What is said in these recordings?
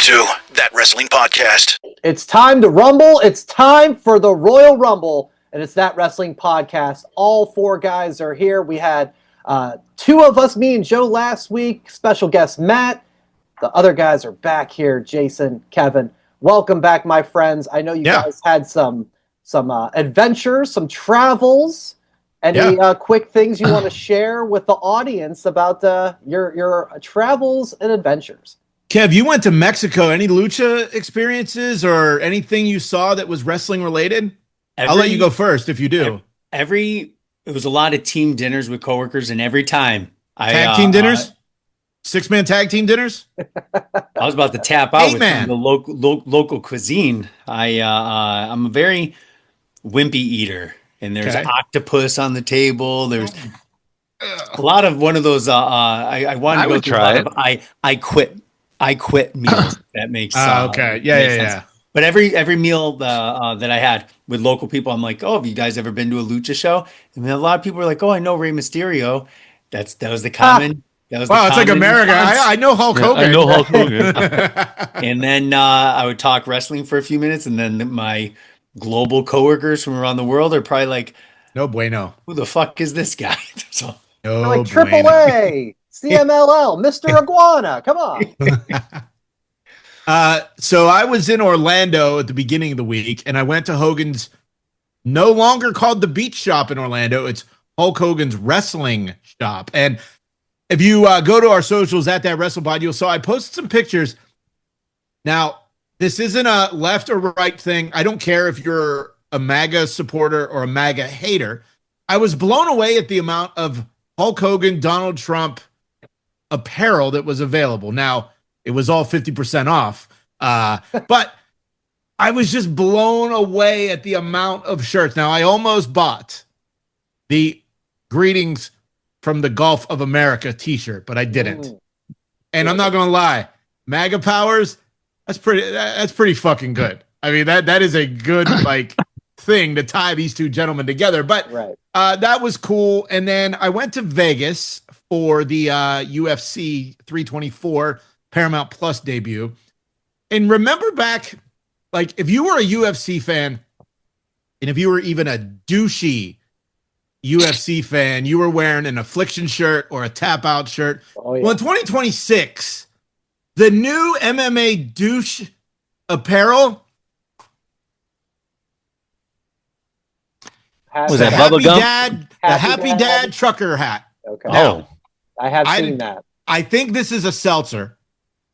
to That Wrestling Podcast. It's time to rumble. It's time for the Royal Rumble, and it's That Wrestling Podcast. All four guys are here. We had two of us, me and Joe, last week. Special guest Matt. The other guys are back here. Jason, Kevin. Welcome back, my friends. I know you guys had some adventures, some travels. Any quick things you want to share with the audience about your travels and adventures? Kev, you went to Mexico. Any lucha experiences or anything you saw that was wrestling related? I'll let you go first if you do. It was a lot of team dinners with coworkers, and every time tag team dinners, 6-man tag team dinners. I was about to tap out with some of the local cuisine. I'm a very wimpy eater, and there's octopus on the table. There's a lot of one of those. I wanted to go through a lot of I quit meals. That makes sense. Yeah. But every meal that I had with local people, I'm like, oh, have you guys ever been to a lucha show? And then a lot of people were like, oh, I know Rey Mysterio. That was the common. It's like America. I know Hulk Hogan. I know Hulk Hogan. And then I would talk wrestling for a few minutes, and then my global coworkers from around the world are probably like, no bueno. Who the fuck is this guy? So, like Triple A. CMLL, Mr. Iguana, come on. So I was in Orlando at the beginning of the week, and I went to Hogan's, no longer called the Beach Shop in Orlando. It's Hulk Hogan's Wrestling Shop. And if you go to our socials at That Wrestle Pod, you'll saw I posted some pictures. Now, this isn't a left or right thing. I don't care if you're a MAGA supporter or a MAGA hater. I was blown away at the amount of Hulk Hogan, Donald Trump apparel that was available. Now, it was all 50% off, but I was just blown away at the amount of shirts. Now, I almost bought the Greetings from the Gulf of America t-shirt, but I didn't. And I'm not going to lie, MAGA powers, that's pretty fucking good. I mean, that is a good thing to tie these two gentlemen together, but that was cool. And then I went to Vegas for the UFC 324 Paramount Plus debut. And remember back, if you were a UFC fan, and if you were even a douchey UFC fan, you were wearing an Affliction shirt or a Tap Out shirt. Oh, yeah. Well, in 2026, the new MMA douche apparel was that Bubba Gump? The Happy Dad trucker hat. Okay. Now, I have seen that. I think this is a seltzer,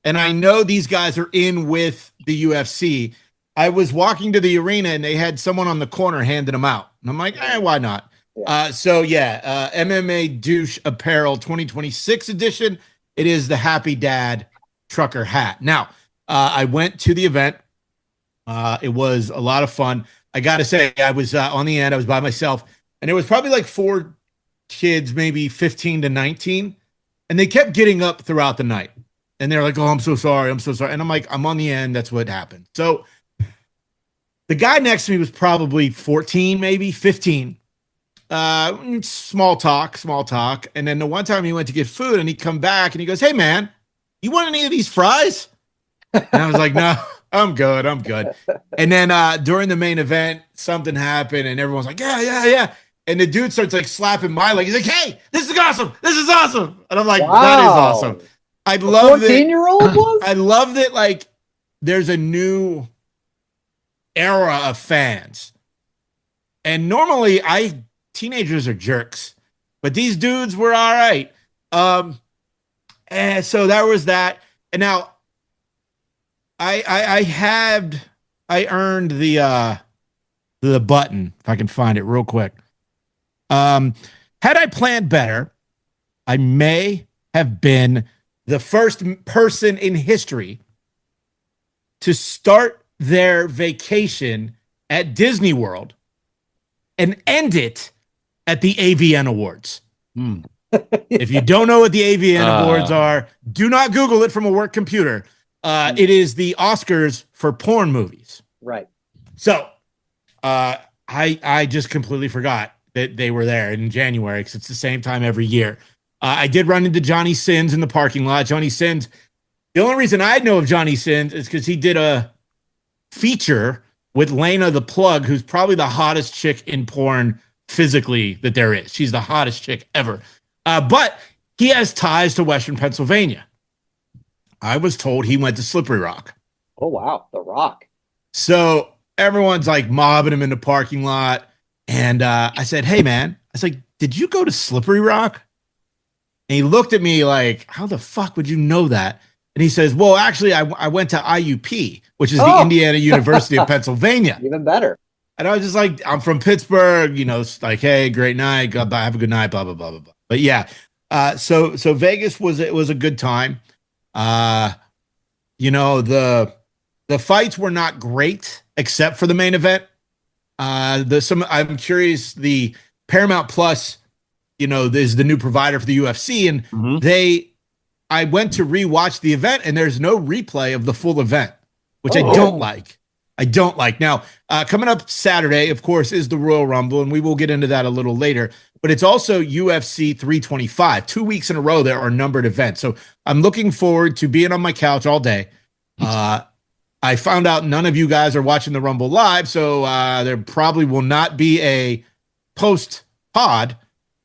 and I know these guys are in with the UFC. I was walking to the arena, and they had someone on the corner handing them out. And I'm like, why not? Yeah. MMA Douche Apparel 2026 edition. It is the Happy Dad trucker hat. Now, I went to the event. It was a lot of fun. I got to say, I was on the end. I was by myself, and it was probably like 4 kids, maybe 15 to 19. And they kept getting up throughout the night. And they're like, oh, I'm so sorry. I'm so sorry. And I'm like, I'm on the end. That's what happened. So the guy next to me was probably 14, maybe 15. Small talk. And then the one time he went to get food and he come back and he goes, hey, man, you want any of these fries? And I was like, no, I'm good. And then during the main event, something happened and everyone's like, yeah. And the dude starts slapping my leg. He's like, hey, this is awesome. And I'm like, wow. That is awesome. I love that. 14-year-old was? I love that, there's a new era of fans. And normally, teenagers are jerks. But these dudes were all right. And so there was that. And now, I earned the button, if I can find it real quick. Had I planned better, I may have been the first person in history to start their vacation at Disney World and end it at the AVN Awards. If you don't know what the AVN Awards are, do not Google it from a work computer. It is the Oscars for porn movies. Right. So I just completely forgot that they were there in January because it's the same time every year. I did run into Johnny Sins in the parking lot. Johnny Sins The only reason I know of Johnny Sins is because he did a feature with Lena the Plug, who's probably the hottest chick in porn physically that there is. She's the hottest chick ever. But he has ties to Western Pennsylvania. I was told he went to Slippery Rock. Oh, wow. The Rock. So everyone's like mobbing him in the parking lot. And I said, hey, man, I was like, did you go to Slippery Rock? And he looked at me like, how the fuck would you know that? And he says, well, actually, I went to IUP, which is the Indiana University of Pennsylvania. Even better. And I was just like, I'm from Pittsburgh, it's like, hey, great night. Have a good night, blah, blah, blah, blah, blah. But yeah, so Vegas was a good time. The fights were not great except for the main event. I'm curious, the Paramount Plus, is the new provider for the UFC, and I went to rewatch the event, and there's no replay of the full event, which I don't like. Now, coming up Saturday, of course, is the Royal Rumble, and we will get into that a little later. But it's also UFC 325. 2 weeks in a row, there are numbered events. So I'm looking forward to being on my couch all day. I found out none of you guys are watching the Rumble live, so there probably will not be a post-pod.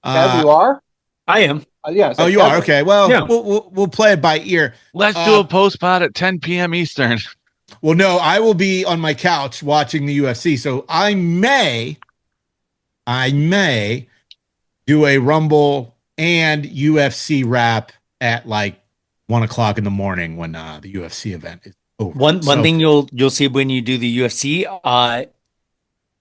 Kev, you are? I am. Yeah. So you are? Okay. Well, yeah. We'll play it by ear. Let's do a post-pod at 10 p.m. Eastern. Well, no, I will be on my couch watching the UFC, so I may do a Rumble and UFC wrap at like 1:00 in the morning when the UFC event is over. One thing you'll see when you do the UFC,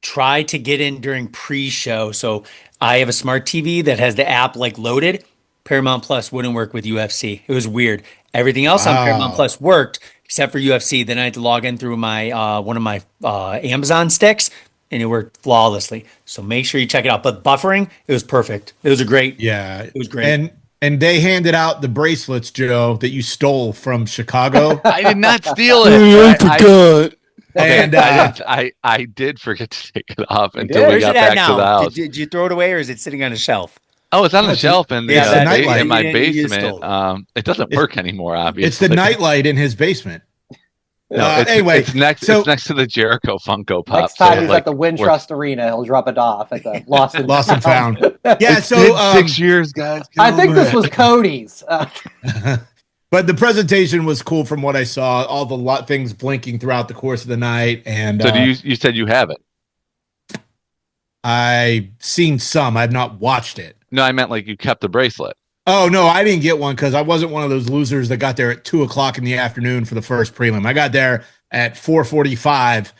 try to get in during pre-show. So I have a smart TV that has the app like loaded. Paramount Plus wouldn't work with UFC. It was weird. Everything else on Paramount Plus worked except for UFC. Then I had to log in through my one of my Amazon sticks, and it worked flawlessly. So make sure you check it out. But buffering, it was perfect. It was it was great. And they handed out the bracelets, Joe, that you stole from Chicago. I did not steal it. And I did forget to take it off until we got back to the house. Did you throw it away, or is it sitting on a shelf? Oh, it's on the shelf in my basement. It doesn't work anymore, obviously. It's the nightlight in his basement. Anyway, it's next to the Jericho Funko Pop. Next time he's at the Wintrust Arena, he'll drop it off at the Lost and Found. Yeah, so been 6 years, guys. I think this was Cody's. But the presentation was cool from what I saw. All the things blinking throughout the course of the night. And so you said you have it? I've seen some. I've not watched it. No, I meant like you kept the bracelet. Oh, no, I didn't get one because I wasn't one of those losers that got there at 2:00 in the afternoon for the first prelim. I got there at 4:45,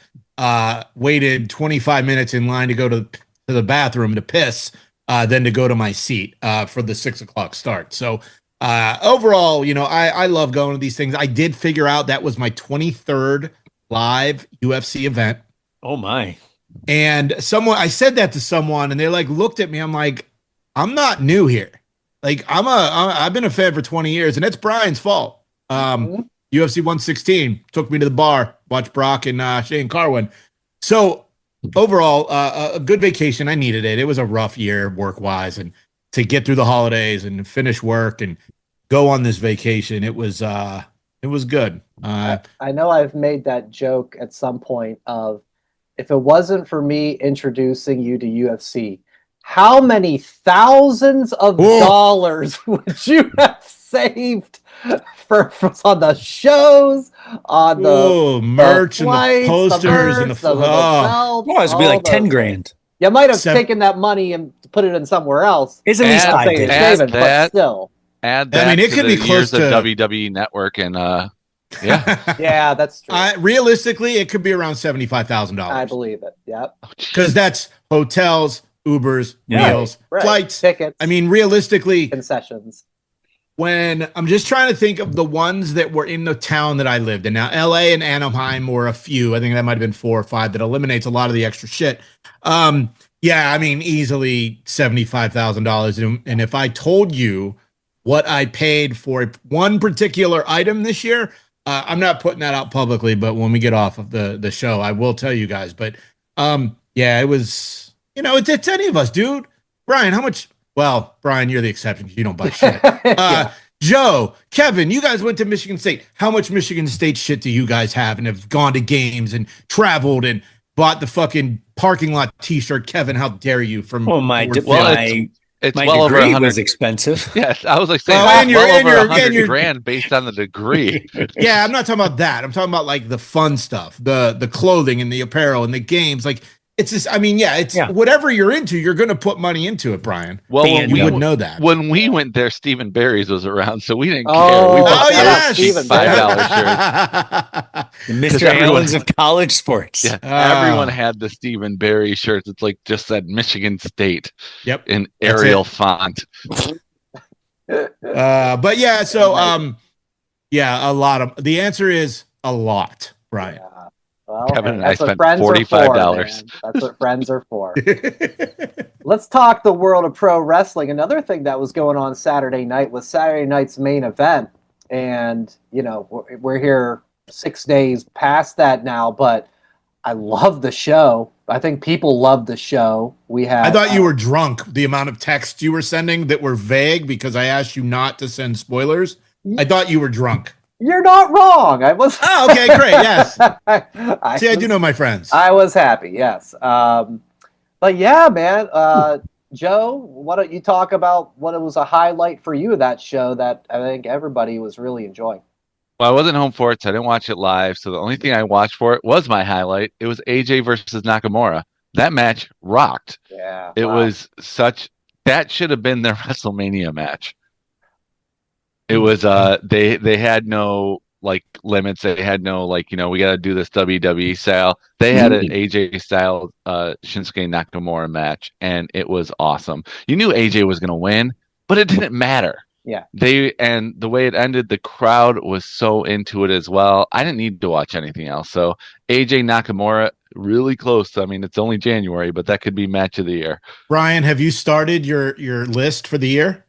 waited 25 minutes in line to go to the bathroom to piss, then to go to my seat for the 6:00 start. So overall, I love going to these things. I did figure out that was my 23rd live UFC event. Oh, my. And I said that to someone, and they like looked at me. I'm like, I'm not new here. Like I've been a fan for 20 years, and it's Brian's fault. UFC 116 took me to the bar, watched Brock and Shane Carwin. So overall, a good vacation. I needed it. It was a rough year work wise, and to get through the holidays and finish work and go on this vacation, it was good. I know I've made that joke at some point of, if it wasn't for me introducing you to UFC, how many thousands of dollars would you have saved for on the shows, on the merch, the flights, and the posters, and the belts? Well, it would be like 10 grand. You might have taken that money and put it in somewhere else. It's at least but still. Add that. I mean, it could be close to WWE Network and yeah, that's true. Realistically, it could be around $75,000. I believe it. Yep. Because that's hotels, Ubers, meals, flights, tickets. I mean, realistically, concessions. When I'm just trying to think of the ones that were in the town that I lived in. Now, LA and Anaheim were a few. I think that might have been 4 or 5. That eliminates a lot of the extra shit. Yeah, I mean, easily $75,000. And if I told you what I paid for one particular item this year, I'm not putting that out publicly, but when we get off of the show, I will tell you guys. But yeah, it was, it's any of us, dude. Brian, how much? Well, Brian, you're the exception because you don't buy shit. Joe, Kevin, you guys went to Michigan State. How much Michigan State shit do you guys have and have gone to games and traveled and bought the fucking parking lot T-shirt? Kevin, how dare you? From it's my well over degree 100. was expensive. Yes, I was like saying well over 100 grand based on the degree. Yeah, I'm not talking about that. I'm talking about like the fun stuff, the clothing and the apparel and the games. Like it's just, I mean, it's whatever you're into, you're going to put money into it, Brian. Well, you would know that. When we went there, Stephen Barry's was around, so we didn't care. We bought yes, $5 shirts. The Mr. Allen's of college sports. Yeah, everyone had the Stephen Barry shirts. It's like just said Michigan State. Yep, in Arial font. But yeah, so a lot of the answer is a lot, Brian. Yeah. Well, Kevin and I spent $45. That's what friends are for. Let's talk the world of pro wrestling. Another thing that was going on Saturday night was Saturday night's main event. And, we're here 6 days past that now, but I love the show. I think people love the show. I thought you were drunk. The amount of texts you were sending that were vague because I asked you not to send spoilers. I thought you were drunk. You're not wrong. I was. Oh, okay, great. Yes. I do know my friends. I was happy. Yes. But yeah, man. Joe, why don't you talk about what was a highlight for you of that show that I think everybody was really enjoying? Well, I wasn't home for it, so I didn't watch it live. So the only thing I watched for it was my highlight. It was AJ versus Nakamura. That match rocked. Yeah. It was that should have been their WrestleMania match. It was they had no like limits. They had no we got to do this WWE style. They had an AJ style Shinsuke Nakamura match, and it was awesome. You knew AJ was going to win, but it didn't matter. Yeah. And the way it ended, the crowd was so into it as well. I didn't need to watch anything else. So AJ Nakamura, really close. I mean, it's only January, but that could be match of the year. Brian, have you started your list for the year?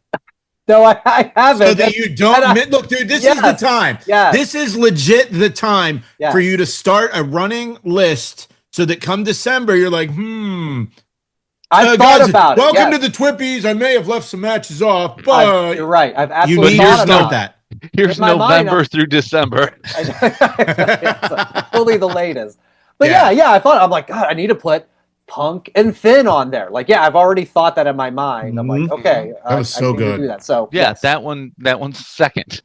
No, I haven't. So that you don't look, dude. This is the time. Yeah, this is legit the time for you to start a running list, so that come December, you're like, I thought about it. Welcome to the Twippies. I may have left some matches off, but you're right. I've absolutely thought about that. Here's November through December. Fully the latest. But yeah, I'm like, God, I need to put Punk and Finn on there. Like, I've already thought that in my mind. I'm like, okay, that was so good. Do that. So that one's second.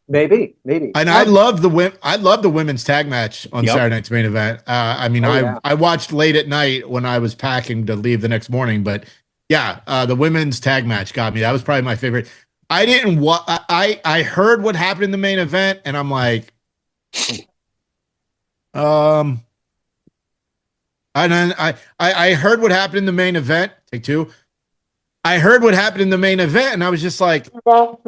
Maybe. And I love the women's tag match on Saturday night's main event. I watched late at night when I was packing to leave the next morning, but the women's tag match got me. That was probably my favorite. I didn't I heard what happened in the main event, and I'm like, and then I heard what happened in the main event. Take two. I heard what happened in the main event, and I was just like, so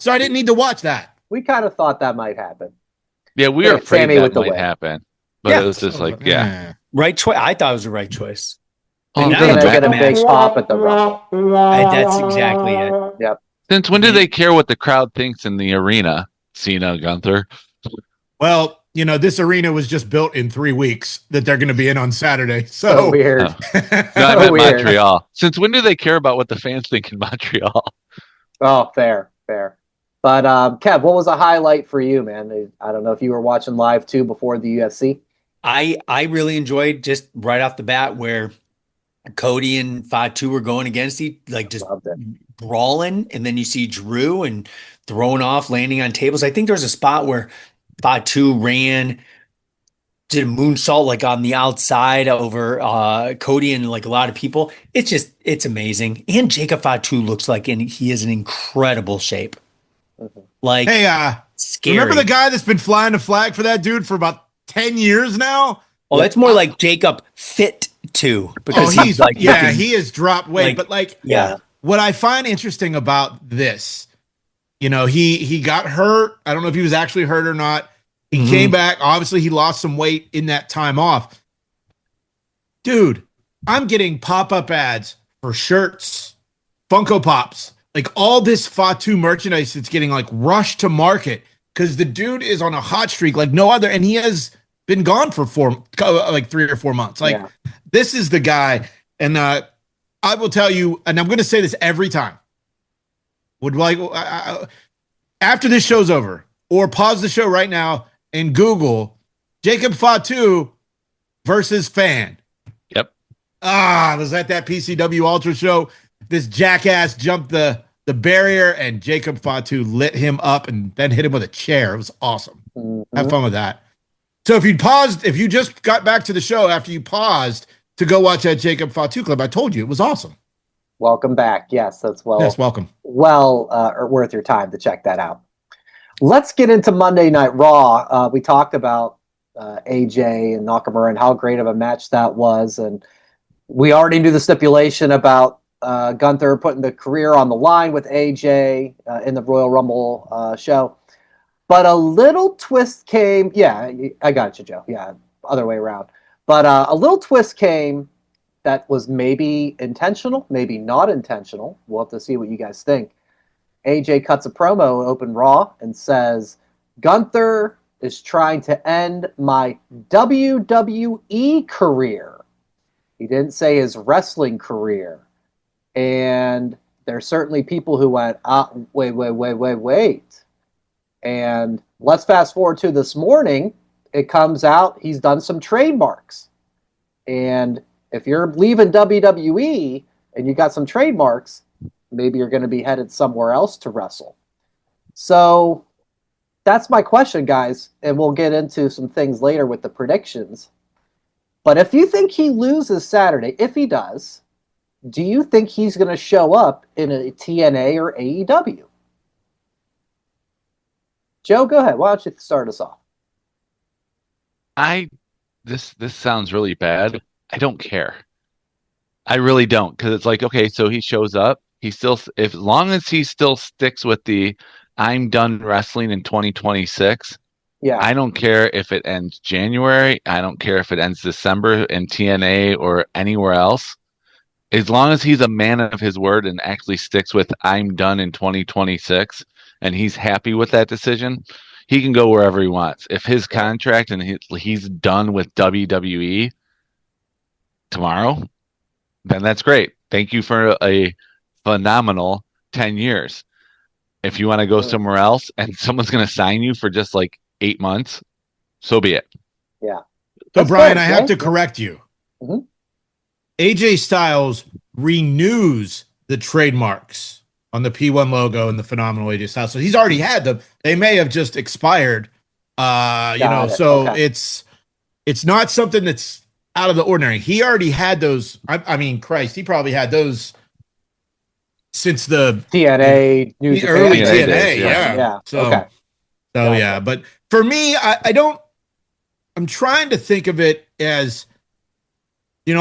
I didn't need to watch that. We kind of thought that might happen. Yeah, we were afraid that might happen, but it was just like, right choice. I thought it was the right choice. Oh, you're gonna get a big pop at the Rumble. That's exactly it. Yep. Since when do they care what the crowd thinks in the arena, Cena, Gunther? Well, this arena was just built in 3 weeks that they're going to be in on Saturday. So weird. No, I meant Montreal. Since when do they care about what the fans think in Montreal? Oh, fair. But Kev, what was a highlight for you, man? I don't know if you were watching live too before the UFC. I really enjoyed just right off the bat where Cody and Fatu were going against each, just brawling, and then you see Drew and throwing off, landing on tables. I think there was a spot where Fatu did a moonsault on the outside over Cody and a lot of people. It's amazing. And Jacob Fatu looks he is in incredible shape. Scary. Remember the guy that's been flying the flag for that dude for about 10 years now? Oh, that's more like Jacob Fit too, because he has dropped weight. But what I find interesting about this, he got hurt. I don't know if he was actually hurt or not. He came back. Obviously, he lost some weight in that time off. Dude, I'm getting pop-up ads for shirts, Funko Pops, all this Fatu merchandise that's getting rushed to market because the dude is on a hot streak like no other, and he has been gone for 3 or 4 months. This is the guy, and I will tell you, and I'm going to say this every time. would like after this show's over, or pause the show right now and Google Jacob Fatu versus Fan. Yep. Was at that PCW Ultra show. This jackass jumped the barrier and Jacob Fatu lit him up and then hit him with a chair. It was awesome. Have fun with that. So if you just got back to the show after you paused to go watch that Jacob Fatu clip, I told you it was awesome. Welcome back. Yes, that's welcome. Worth your time to check that out. Let's get into Monday Night Raw. We talked about AJ and Nakamura and how great of a match that was, and we already knew the stipulation about Gunther putting the career on the line with AJ in the Royal Rumble show. But a little twist came. Yeah, I got you, Joe. Yeah, other way around. But a little twist came that was maybe intentional, maybe not intentional. We'll have to see what you guys think. AJ cuts a promo, open Raw, and says, Gunther is trying to end my WWE career. He didn't say his wrestling career. And there's certainly people who went, wait. And let's fast forward to this morning. It comes out he's done some trademarks. And if you're leaving WWE and you got some trademarks, maybe you're going to be headed somewhere else to wrestle. So that's my question, guys. And we'll get into some things later with the predictions. But if you think he loses Saturday, if he does, do you think he's going to show up in a TNA or AEW? Joe, go ahead. Why don't you start us off? This sounds really bad. I don't care. I really don't, because it's like, okay, so he shows up. As long as he still sticks with the I'm done wrestling in 2026. Yeah. I don't care if it ends January. I don't care if it ends December in TNA or anywhere else. As long as he's a man of his word and actually sticks with I'm done in 2026 and he's happy with that decision, he can go wherever he wants. If his contract and he's done with WWE tomorrow, then that's great. Thank you for a phenomenal 10 years. If you want to go somewhere else and someone's going to sign you for just like 8 months, so be it. Yeah. So, Brian, I have to correct you. Mm-hmm. AJ Styles renews the trademarks on the P1 logo and the phenomenal AJ Styles. So he's already had them. They may have just expired. It's not something that's out of the ordinary. He already had those. I mean, Christ, he probably had those since the TNA, the early TNA. Days, yeah. Yeah. But for me, I'm trying to think of it as, for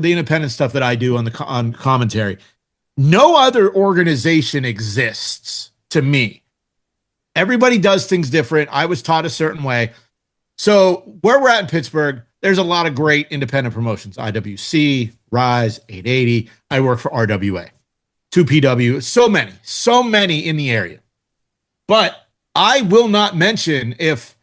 the independent stuff that I do on commentary, no other organization exists to me. Everybody does things different. I was taught a certain way. So where we're at in Pittsburgh, there's a lot of great independent promotions. IWC, Rise, 880. I work for RWA, 2PW, so many in the area. But I will not mention if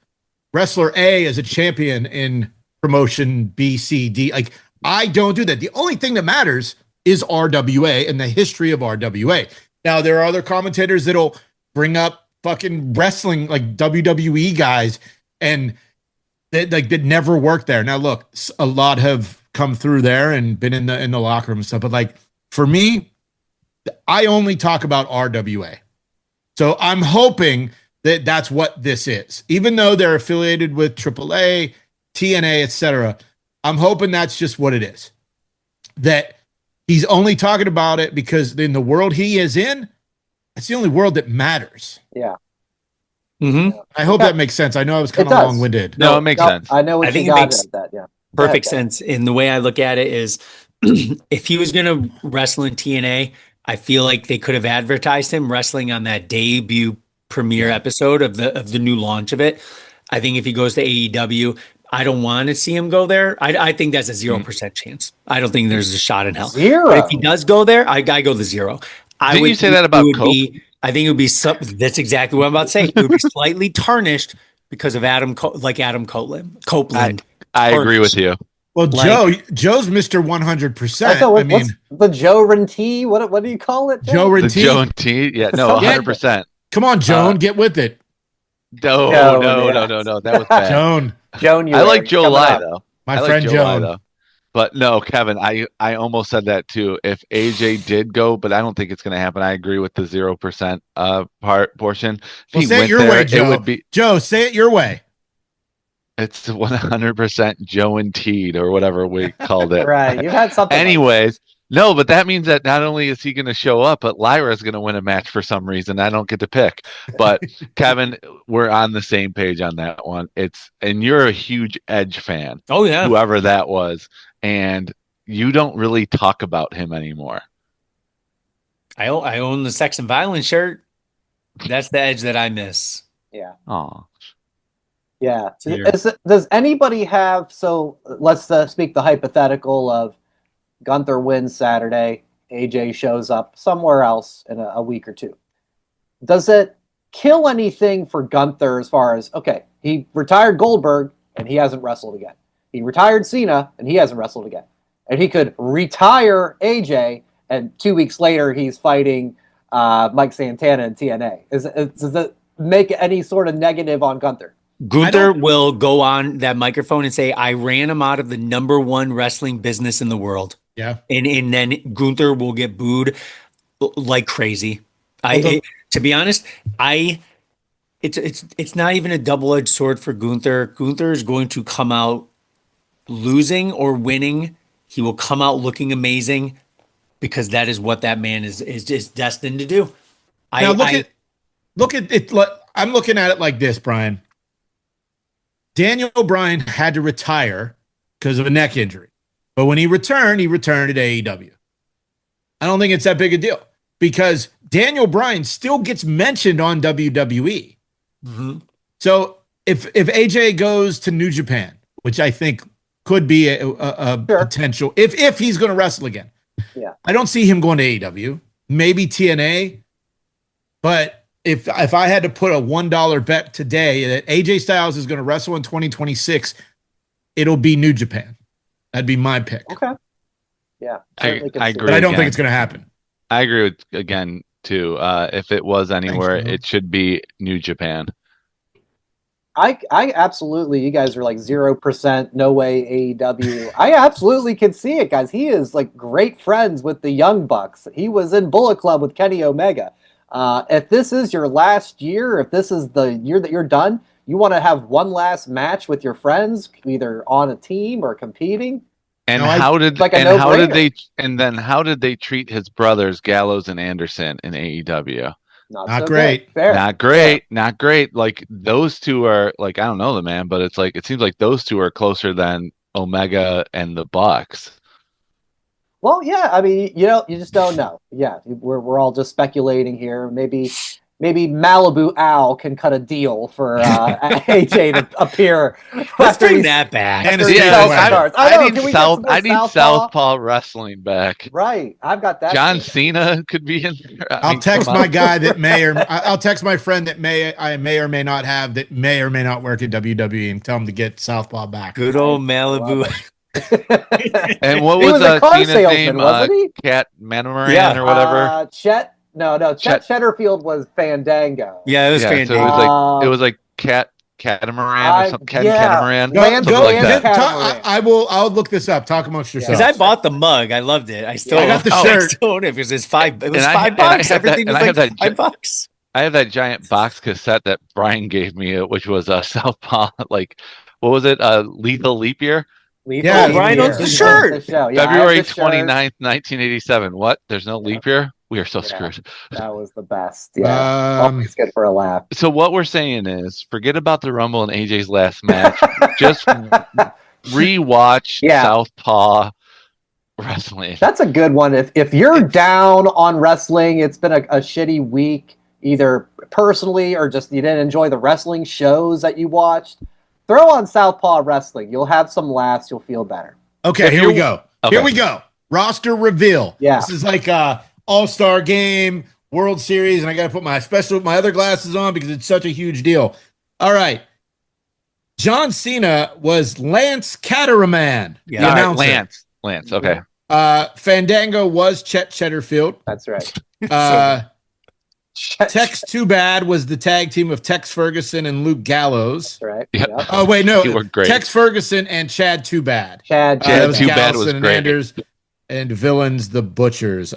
wrestler A is a champion in promotion B, C, D. Like, I don't do that. The only thing that matters is RWA and the history of RWA. Now, there are other commentators that'll bring up fucking wrestling, like WWE guys, and that never worked there. Now, look, a lot have come through there and been in the locker room and stuff. But like, for me, I only talk about RWA. So I'm hoping that that's what this is. Even though they're affiliated with AAA, TNA, etc., I'm hoping that's just what it is. That he's only talking about it because in the world he is in, it's the only world that matters. Yeah. Mm-hmm. I hope that makes sense. I know I was kind of long-winded. No, it makes sense. I know what you got at that. Yeah. Perfect sense. And the way I look at it is, if he was going to wrestle in TNA, I feel like they could have advertised him wrestling on that debut premiere episode of the new launch of it. I think if he goes to AEW, I don't want to see him go there. I think that's a 0% chance. I don't think there's a shot in hell. Zero. But if he does go there, I go the 0. Didn't you say that about Cope? I think it would be that's exactly what I'm about to say. It would be slightly tarnished because of Adam Copeland. I agree with you. Well, Joe's Mr. 100%. I mean, what's the Joe Renti? What do you call it? Joe Renti? The Joe Renti? Yeah, no, 100%. Come on, Joan, get with it. No. That was bad. Joan, I like Joe Lai though. My friend Joan. But no, Kevin, I almost said that too. If AJ did go, but I don't think it's going to happen. I agree with the 0% portion. Well, say it your way, Joe. It would be Joe. Say it your way. It's 100% Joe and Teed or whatever we called it. Right. You've had something. Anyways, no, but that means that not only is he going to show up, but Lyra's going to win a match for some reason. I don't get to pick. But Kevin, we're on the same page on that one. And you're a huge Edge fan. Oh yeah. Whoever that was. And you don't really talk about him anymore. I own the Sex and Violence shirt. That's the Edge that I miss. Yeah. Oh. Yeah. Does anybody have? So let's speak the hypothetical of Gunther wins Saturday. AJ shows up somewhere else in a week or two. Does it kill anything for Gunther as far as, okay, he retired Goldberg and he hasn't wrestled again. He retired Cena and he hasn't wrestled again. And he could retire AJ and 2 weeks later he's fighting Mike Santana in TNA. Does it make any sort of negative on Gunther? Gunther will go on that microphone and say, I ran him out of the #1 wrestling business in the world. Yeah. And then Gunther will get booed like crazy. To be honest, it's not even a double-edged sword for Gunther. Gunther is going to come out losing or winning. He will come out looking amazing because that is what that man is destined to do. Now look at it. I'm looking at it like this, Brian. Daniel Bryan had to retire because of a neck injury. But when he returned at AEW. I don't think it's that big a deal because Daniel Bryan still gets mentioned on WWE. Mm-hmm. So if AJ goes to New Japan, which I think could be a potential, if he's going to wrestle again. Yeah. I don't see him going to AEW, maybe TNA, but if I had to put a $1 bet today that AJ Styles is going to wrestle in 2026, it'll be New Japan. That'd be my pick. Okay. Yeah. I agree. But I don't think it's going to happen. I agree with, again, too. If it was anywhere, it should be New Japan. I absolutely, you guys are like 0%, no way AEW. I absolutely can see it, guys. He is like great friends with the Young Bucks. He was in Bullet Club with Kenny Omega. If this is your last year, if this is the year that you're done, you want to have one last match with your friends, either on a team or competing. And how did they treat his brothers Gallows and Anderson in AEW? Not so great. Not great. Like those two are like, I don't know the man, but it's like it seems like those two are closer than Omega and the Bucks. Well, yeah, I mean, you just don't know. Yeah, we're all just speculating here. Maybe Malibu Al can cut a deal for AJ to appear. Let's bring that back. I need Southpaw Wrestling back. Right, I've got that. John Cena could be in there. I'll text my guy that I'll text my friend that I may or may not have that may or may not work at WWE and tell him to get Southpaw back. Good old Malibu. And what was Cena's name? Cat Manamaran or whatever? Chet. No. Chet Shetterfield was Fandango. Yeah, it was Fandango. So it was like Catamaran or something. Catamaran. I'll look this up. Talk amongst yourselves. Because I bought the mug. I loved it. I got the shirt. I still own it because it's $5. It was $5. Everything was like $5. I have that giant box cassette that Brian gave me, which was Southpaw. Like, what was it? Lethal Leap Year. Brian owns the shirt. February 29th, 1987. What? There's no leap year? We are so screwed. That was the best. Yeah. Always good for a laugh. So what we're saying is forget about the Rumble and AJ's last match. Just rewatch Southpaw Wrestling. That's a good one. If you're down on wrestling, it's been a shitty week, either personally or just you didn't enjoy the wrestling shows that you watched. Throw on Southpaw Wrestling. You'll have some laughs. You'll feel better. Okay, here we go. Okay. Here we go. Roster reveal. Yeah. This is like All-Star Game, World Series, and I got to put my other glasses on because it's such a huge deal. All right. John Cena was Lance Cataraman, the announcer. Lance. Okay. Fandango was Chet Cheddarfield. That's right. Tex Too Bad was the tag team of Tex Ferguson and Luke Gallows. That's right. Yep. Oh wait, no, You were great. Tex Ferguson and Chad Too Bad. Chad Too Bad was and great. Anders and Villains the Butchers.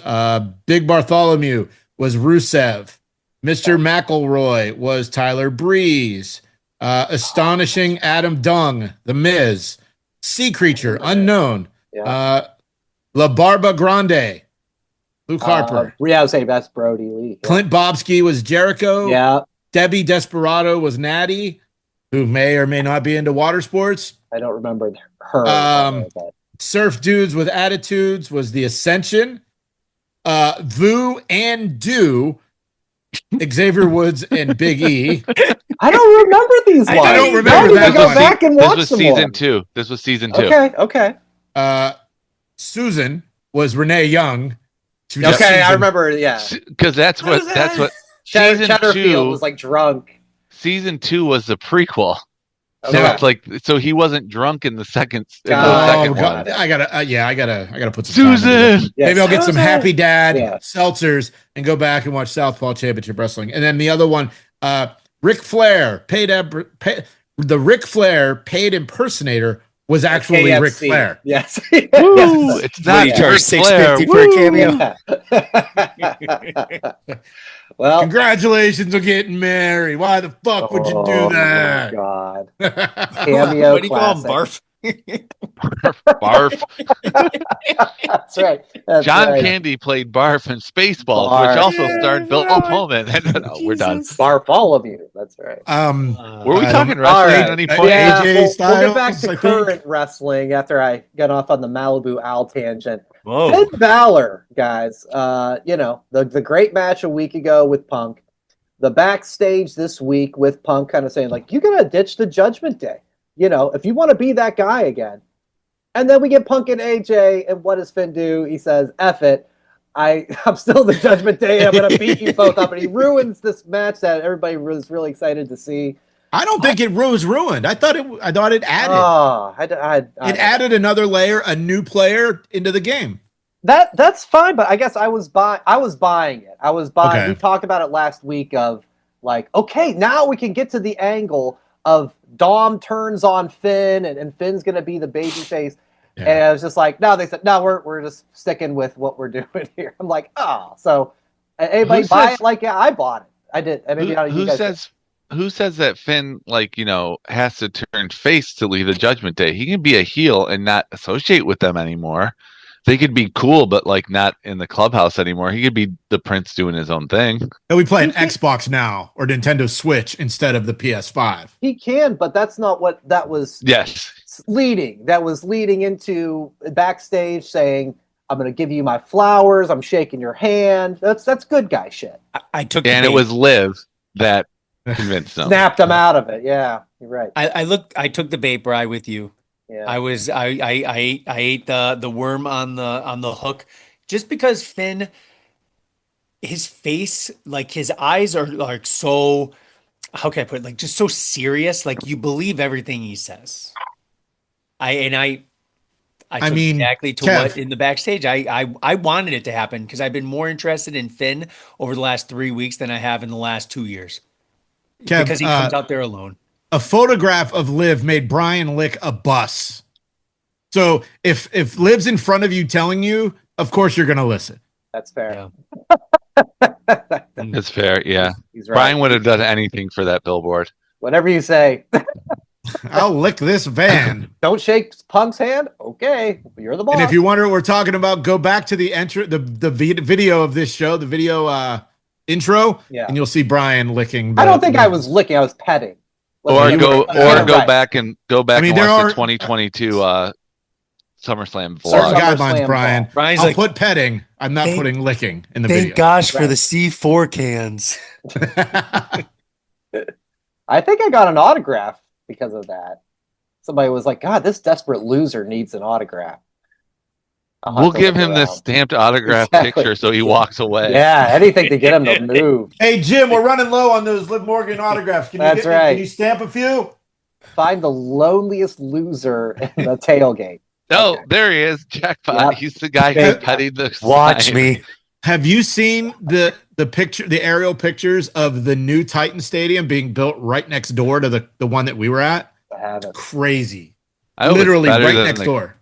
Big Bartholomew was Rusev. Mr. McElroy was Tyler Breeze. Astonishing Adam Dung, The Miz. Sea Creature, Unknown. Yeah. La Barba Grande, Luke Harper. Yeah, I would say that's Brody Lee. Yeah. Clint Bobsky was Jericho. Yeah. Debbie Desperado was Natty, who may or may not be into water sports. I don't remember her. Surf Dudes with Attitudes was The Ascension. Vu and Do, Xavier Woods and Big E. I don't remember these ones. I don't remember that. Go back and watch This was some season more. 2. This was season 2. Okay. Susan was Renee Young. Okay, I remember. Yeah, Because that's what season Cheddarfield 2 was like drunk. Season 2 was the prequel. So Okay. it's like, so he wasn't drunk in the second one. I gotta put some time into Susan. it. Maybe I'll get some Happy Dad seltzers and go back and watch Southpaw Championship Wrestling. And then the other one, Ric Flair the Ric Flair paid impersonator was actually KFC. Ric Flair. Yes. Woo! It's not you charge Ric Flair. $6.50 for a cameo. Well, Congratulations on getting married. Why the fuck would you do that? Oh, God. Cameo. What do you call him? classic. Barf. That's right. That's John right. Candy played Barf in Spaceballs, Barf. which also starred Bill Pullman. No, we're done. Bartholomew. That's right. Were we talking wrestling at any point? Yeah, AJ we'll Styles, get back to I think. current wrestling after I get off on the Malibu Al tangent. Whoa. Finn Balor, guys. The great match a week ago with Punk. The backstage this week with Punk kind of saying, like, you gotta ditch the Judgment Day. If you want to be that guy again. And then we get Punk and AJ, and what does Finn do? He says, F it. I'm still the Judgment Day, and I'm going to beat you both up. And he ruins this match that everybody was really excited to see. I don't think it was ruined. I thought it added. Oh, it added another layer, a new player into the game. That's fine, but I guess I was buying it. Okay. We talked about it last week of, like, okay, now we can get to the angle of Dom turns on Finn, and Finn's going to be the babyface. Yeah. And I was just like, no, they said, no, we're just sticking with what we're doing here. I'm like, oh, so anybody buy it? Like, yeah, I bought it. I did. And maybe who says that Finn, has to turn face to leave the Judgment Day? He can be a heel and not associate with them anymore. They could be cool, but not in the clubhouse anymore. He could be the Prince doing his own thing. And we play an Xbox now or Nintendo Switch instead of the PS5. He can, but that's not what that was. Yes. That was leading into backstage saying, I'm going to give you my flowers. I'm shaking your hand. That's good guy shit. I took and it was Liv that convinced him. Snapped him out of it. Yeah, you're right. I took the bait, Bri, with you. Yeah. I ate the worm on the hook just because Finn, his face, his eyes are so, how can I put it, just so serious, you believe everything he says. I took exactly to Kev, what in the backstage I wanted it to happen because I've been more interested in Finn over the last 3 weeks than I have in the last 2 years. Kev, because he comes out there alone. A photograph of Liv made Brian lick a bus. So if Liv's in front of you telling you, of course you're going to listen. That's fair. Yeah. That's fair, yeah. He's right. Brian would have done anything for that billboard. Whatever you say. I'll lick this van. Don't shake Punk's hand? Okay. You're the boss. And if you wonder what we're talking about, go back to the video of this show, the video intro, and you'll see Brian licking. I don't think I was licking. I was petting. Or go back and watch the 2022 SummerSlam vlog. Certain guidelines, Brian. I'll put petting. I'm not putting licking in the video. Thank gosh for the C4 cans. I think I got an autograph because of that. Somebody was like, God, this desperate loser needs an autograph. We'll give him this stamped autograph picture so he walks away. Yeah, anything to get him to move. Hey, Jim, we're running low on those Liv Morgan autographs. Can you stamp a few? Find the loneliest loser in the tailgate. Oh, Okay. there he is. Jackpot. Yep. He's the guy who's petting the Watch sign. me. Have you seen the aerial pictures of the new Titan Stadium being built right next door to the one that we were at? I haven't. Crazy. I hope it's Literally better right than next door.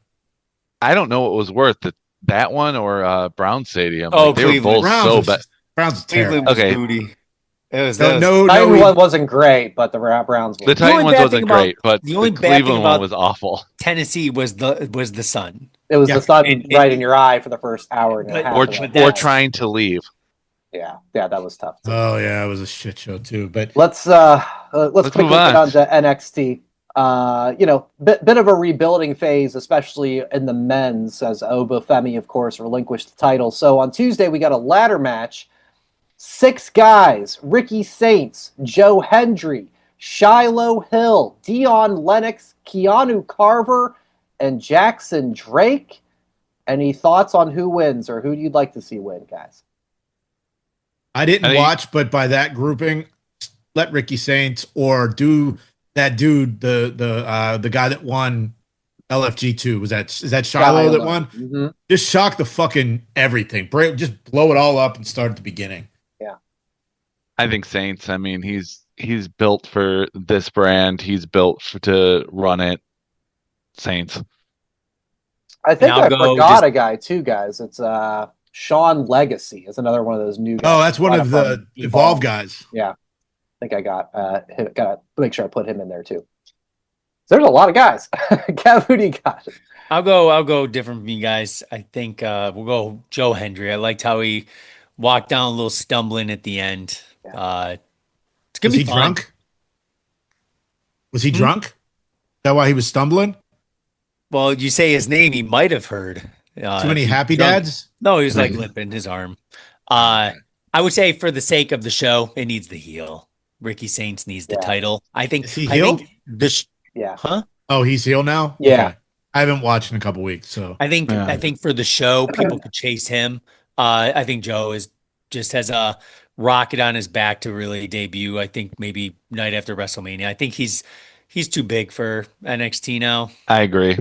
I don't know what was worth that one or Brown Stadium. Oh, Like, they were Cleveland. both so bad. Browns was Cleveland terrible. was Okay. booty. It was Titan one wasn't great, but the Browns The were. Titan only ones bad wasn't thing about- great, but the only the bad thing Cleveland one about- was awful. Tennessee was the sun. It was Yeah. the sun And- right in your eye for the first hour and a half. Or of that. but or that's- trying to leave. Yeah, that was tough too. Oh yeah, it was a shit show too. But Let's quickly move get on. on to NXT. Bit of a rebuilding phase, especially in the men's, as Obafemi, of course, relinquished the title. So on Tuesday, we got a ladder match. 6 guys: Ricky Saints, Joe Hendry, Shiloh Hill, Dion Lennox, Keanu Carver, and Jackson Drake. Any thoughts on who wins or who you'd like to see win, guys? I didn't I think- watch, but by that grouping, let Ricky Saints or do that dude, the guy that won LFG2. Is that Shiloh that won? Mm-hmm. Just shock the fucking everything. Just blow it all up and start at the beginning. I think Saints. I mean, he's built for this brand. He's built to run it. Saints. I think And I'll I go forgot just- a guy too, guys. It's Sean Legacy is another one of those new guys. Oh, that's one Right of up the from Evolve guys. Yeah, I think I got to make sure I put him in there too. There's a lot of guys. Kev, who do you got? I'll go different from you guys. I think we'll go Joe Hendry. I liked how he walked down a little stumbling at the end. It's gonna Was be he fun. drunk? Was he drunk? Is that why he was stumbling? Well, you say his name, he might have heard. Too many if he's happy drunk. dads? No, he was like limping his arm. I would say for the sake of the show, it needs the heel. Ricky Saints needs the Yeah. title. I think. Is he I healed? think the Yeah, huh? Oh, he's heel now? Yeah. Okay. I haven't watched in a couple weeks, so I think Yeah. I think for the show, people could chase him. I think Joe just has a rocket on his back to really debut. I think maybe night after WrestleMania. I think he's too big for NXT now. I agree.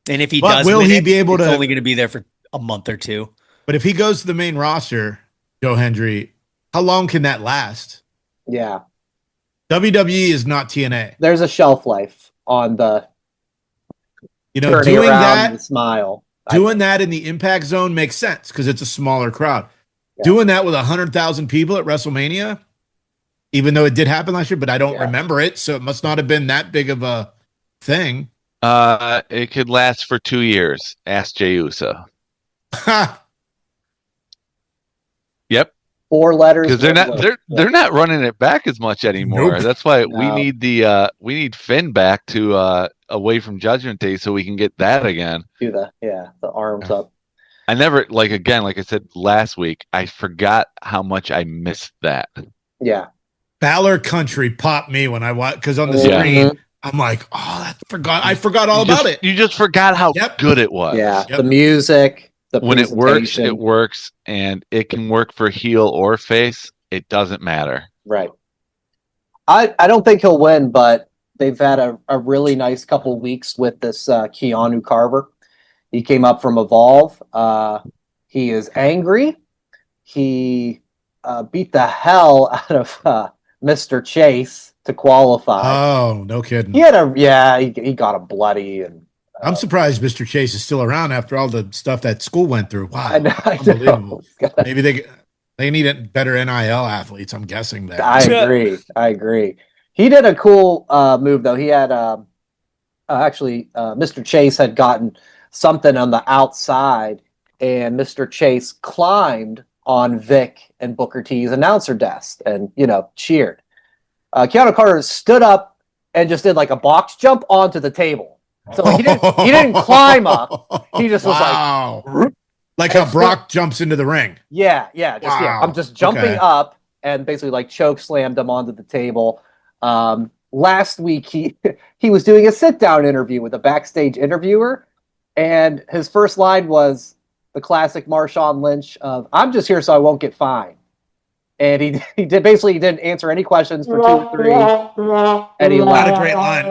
And if he But does, will win he it, be able it's to- only going to be there for a month or two. but if he goes to the main roster, Joe Hendry, how long can that last? yeah. WWE is not TNA. There's a shelf life on the You know, turning doing around that and smile. doing that in the impact zone makes sense because it's a smaller crowd. Yeah. Doing that with 100,000 people at WrestleMania, even though it did happen last year, but I don't Yeah. remember it, so it must not have been that big of a thing. It could last for 2 years. Ask Jey Uso. Yep, 4 letters. because they're one not word. they're not running it back as much anymore. Nope. That's why we No. need Finn back to away from Judgment Day so we can get that again. Do the arms up. I never like I said last week. I forgot how much I missed that. Yeah. Balor Country popped me when I watched because on the Yeah. screen, I'm like, oh, I forgot all You about just- it. You just forgot how Yep. good it was. Yeah. Yep. The music, the When it works, presentation. it works, and it can work for heel or face. It doesn't matter. Right. I don't think he'll win, but they've had a really nice couple weeks with this Keanu Carver. He came up from Evolve. He is angry. He beat the hell out of Mr. Chase to qualify. Oh, no kidding. He got a bloody and I'm surprised Mr. Chase is still around after all the stuff that school went through. Wow. I know. Unbelievable. Maybe they need better NIL athletes, I'm guessing that. I agree. He did a cool move though. He had Mr. Chase had gotten something on the outside, and Mr. Chase climbed on Vic and Booker T's announcer desk and cheered. Keanu Carter stood up and just did like a box jump onto the table. So he didn't climb up. He just was like how Brock jumps into the ring. Yeah. Wow. I'm just jumping Okay. up and basically like choke slammed him onto the table. Last week he was doing a sit down interview with a backstage interviewer, and his first line was the classic Marshawn Lynch of "I'm just here so I won't get fined." And he didn't answer any questions for 2 or 3. And he Not a great line.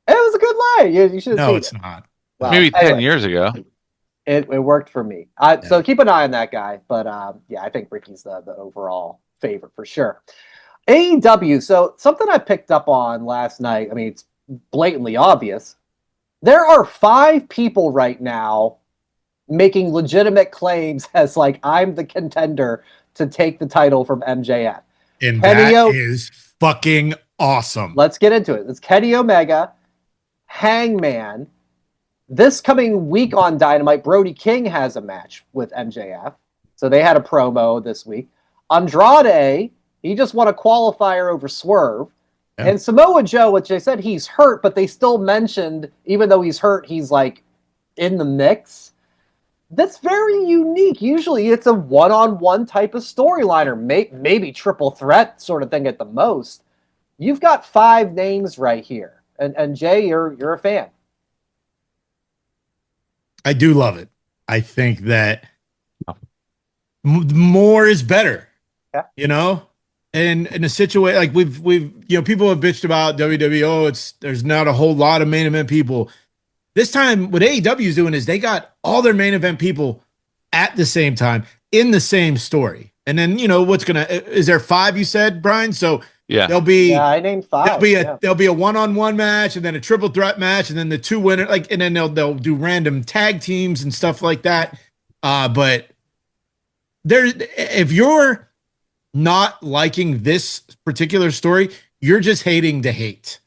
It was a good line. You should have seen it's it. not. Well, Maybe 10 years ago. It worked for me. So keep an eye on that guy. But I think Ricky's the overall favorite for sure. AEW. So something I picked up on last night. I mean, it's blatantly obvious. There are 5 people right now making legitimate claims as like, I'm the contender to take the title from MJF. And that is fucking awesome. Let's get into it. It's Kenny Omega, Hangman. This coming week on Dynamite, Brody King has a match with MJF. So they had a promo this week. Andrade, he just won a qualifier over Swerve. Yeah. And Samoa Joe, which they said he's hurt, but they still mentioned, even though he's hurt, he's like in the mix. That's very unique. Usually it's a one-on-one type of storyline or maybe triple threat sort of thing at the most. You've got 5 names right here. And Jay, you're a fan. I do love it. I think that more is better. Yeah. You know? And in a situation like we've people have bitched about WWE, there's not a whole lot of main event people. This time, what AEW is doing is they got all their main event people at the same time in the same story. And then, is there 5 you said, Brian? So yeah, I named 5. There'll be a one-on-one match and then a triple threat match and then the 2 winners, and then they'll do random tag teams and stuff like that. But if you're not liking this particular story, you're just hating to hate.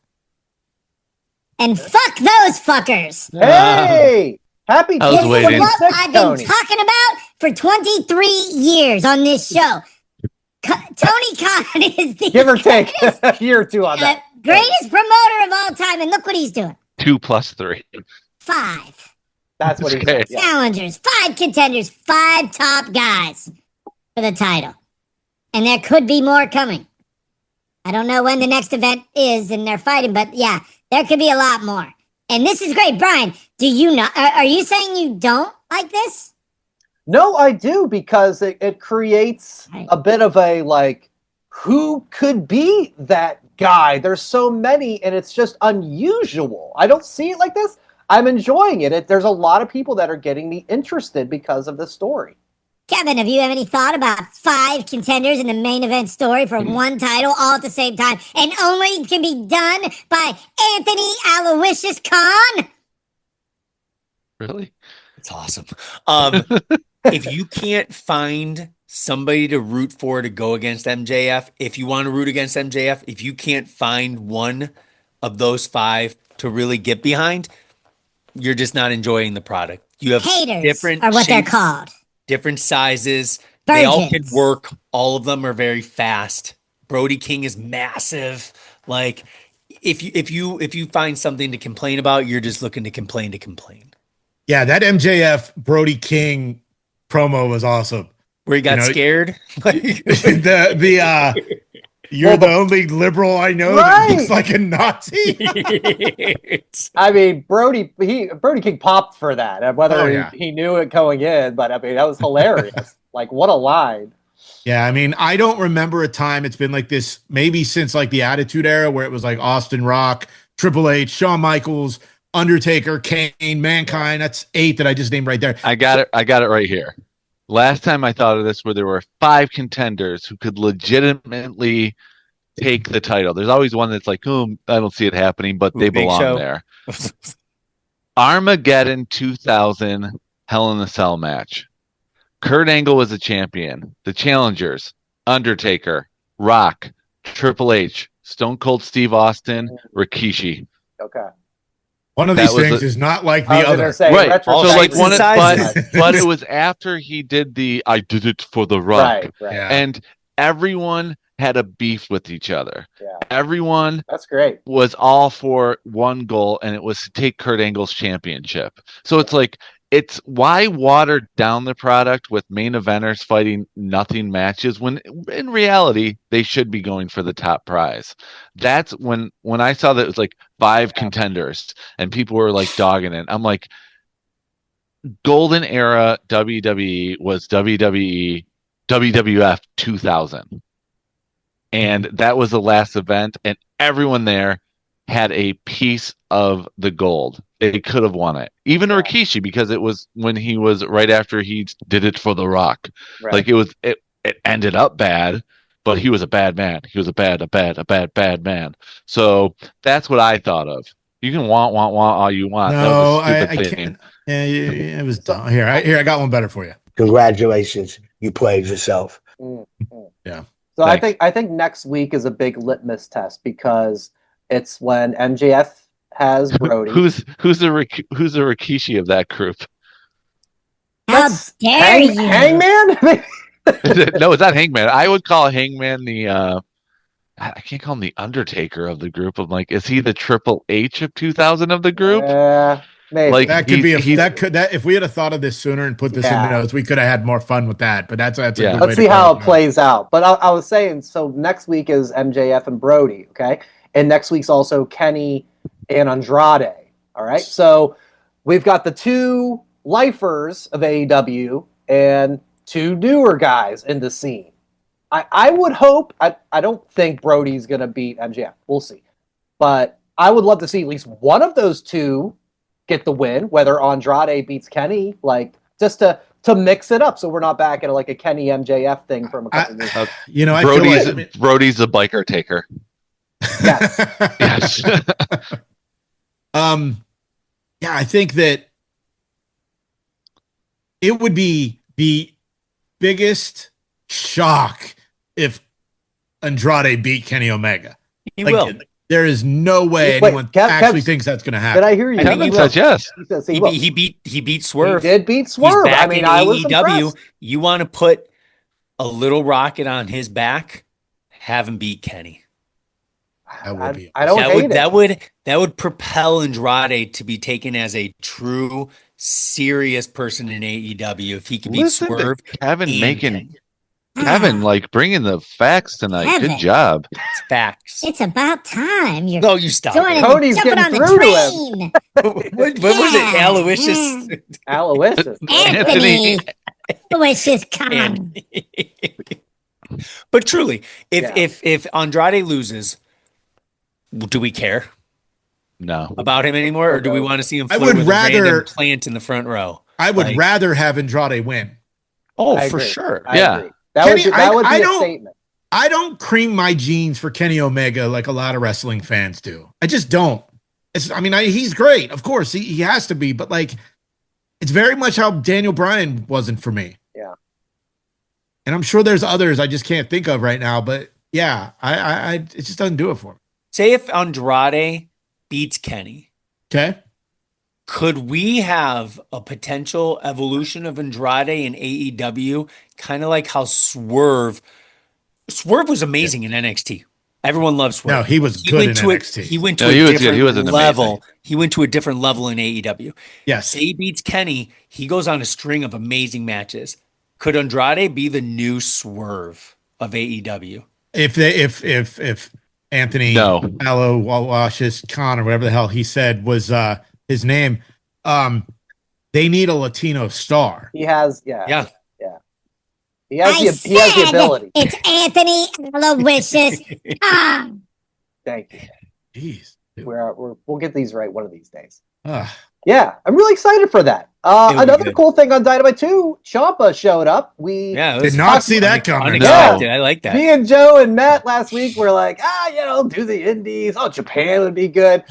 And fuck those fuckers. Hey! Happy This is what I've been talking about for 23 years on this show. Tony Khan is the give or take a year or 2 on that. Greatest promoter of all time, and look what he's doing. 2 + 3. 5. That's what he's doing. Challengers, 5 contenders, 5 top guys for the title. And there could be more coming. I don't know when the next event is and they're fighting, but yeah, there could be a lot more. And this is great. Brian, do you not? Are you saying you don't like this? No, I do, because it creates a bit of a, like, who could be that guy? There's so many, and it's just unusual. I don't see it like this. I'm enjoying it. There's a lot of people that are getting me interested because of the story. Kevin, have you any thought about 5 contenders in the main event story for 1 title all at the same time, and only can be done by Anthony Aloysius Khan? Really? It's awesome. If you can't find somebody to root for to go against MJF, if you want to root against MJF, if you can't find one of those 5 to really get behind, you're just not enjoying the product. You have haters different are what shapes, they're called. different sizes. Virgins. They all can work. All of them are very fast. Brody King is massive. Like, if you find something to complain about, you're just looking to complain. Yeah, that MJF Brody King promo was awesome. Where he got scared. You're the only liberal I know that looks like a Nazi. I mean, Brody King popped for that, whether he knew it going in, but I mean, that was hilarious. Like, what a line. Yeah, I mean, I don't remember a time it's been like this, maybe since like the Attitude Era, where it was like Austin Rock, Triple H, Shawn Michaels, Undertaker, Kane, Mankind. That's 8 that I just named right there. I got it right here. Last time I thought of this, where there were 5 contenders who could legitimately take the title. There's always one that's like, I don't see it happening, but they belong there. Armageddon 2000 Hell in a Cell match. Kurt Angle was a champion. The challengers: Undertaker, Rock, Triple H, Stone Cold Steve Austin, Rikishi. Okay. One of these things is not like the other. Right. So like but it was after he did I did it for the Rock. Right. Yeah. And everyone had a beef with each other. Yeah. Everyone that's great. Was all for one goal, and it was to take Kurt Angle's championship. So it's like, it's why water down the product with main eventers fighting nothing matches when in reality they should be going for the top prize. That's when I saw that it was like 5 contenders and people were like dogging it. I'm like, golden era WWE was WWE WWF 2000. And that was the last event, and everyone there had a piece of the gold. They could have won it. Even Rikishi, because it was when he was right after he did it for The Rock. Right. Like it ended up bad, but he was a bad man. He was a bad man. So that's what I thought of. You can want all you want. No, that was a I stupid can't. Yeah, it was dumb. Here, I got one better for you. Congratulations, you played yourself. Yeah. So Thanks. I think next week is a big litmus test because it's when MJF has Brody. Who's the Rikishi of that group? How dare you? Hangman? No, it's not Hangman. I would call Hangman the I can't call him the Undertaker of the group. I'm like, is he the Triple H of 2000 of the group? Maybe. Like That could be if we had thought of this sooner and put this in the notes, we could have had more fun with that. But that's a good way Let's see how it plays out. But I was saying, so next week is MJF and Brody, okay? And next week's also Kenny and Andrade. All right. So we've got the two lifers of AEW and two newer guys in the scene. I would hope, I don't think Brody's going to beat MJF. We'll see. But I would love to see at least one of those two get the win, whether Andrade beats Kenny, like just to mix it up so we're not back at like a Kenny MJF thing from a couple years ago. You know, Brody's the biker taker. Yes. Yes. Yeah, I think that it would be the biggest shock if Andrade beat Kenny Omega. He will. There is no way anyone actually thinks that's going to happen. Did I hear you? Kevin says yes. He says He beat Swerve. He did beat Swerve. He's back in I was AEW. impressed. You want to put a little rocket on his back? Have him beat Kenny. That would be. I don't hate it. That would propel Andrade to be taken as a true, serious person in AEW if he could beat Swerve. Kevin, like bringing the facts tonight. Kevin. Good job. It's facts. It's about time. You're No, you stop. Cody's jumping getting on the through to train. What was it? Aloysius. Aloysius. Anthony. Aloysius, come on. But truly, if Andrade loses, do we care No. about him anymore, or do we want to see him I flirt would with a rather- random plant in the front row? I would rather have Andrade win. Oh, I for agree. sure. I Yeah. agree. That would be a statement. I don't cream my jeans for Kenny Omega like a lot of wrestling fans do. I just don't. He's great. Of course, he has to be. But, like, it's very much how Daniel Bryan wasn't for me. Yeah. And I'm sure there's others I just can't think of right now. But, yeah, it just doesn't do it for me. Say if Andrade beats Kenny, Okay? could we have a potential evolution of Andrade in AEW? Kind of like how Swerve was amazing in NXT. Everyone loves Swerve. No, he was good in NXT. He went to No, a he was good. different He was an level. amazing. He went to a different level in AEW. Yes. Say he beats Kenny, he goes on a string of amazing matches. Could Andrade be the new Swerve of AEW? If Anthony Aloysius Khan or whatever the hell he said was his name, they need a Latino star. He has, Yeah. He has the ability. It's Anthony Aloysius. Thank you. Jeez. We'll get these right one of these days. Ugh. Yeah, I'm really excited for that. Another cool thing on Dynamite 2, Ciampa showed up. We did not see that coming. Unexpected. I like that. Me and Joe and Matt last week were like, do the indies. Oh, Japan would be good.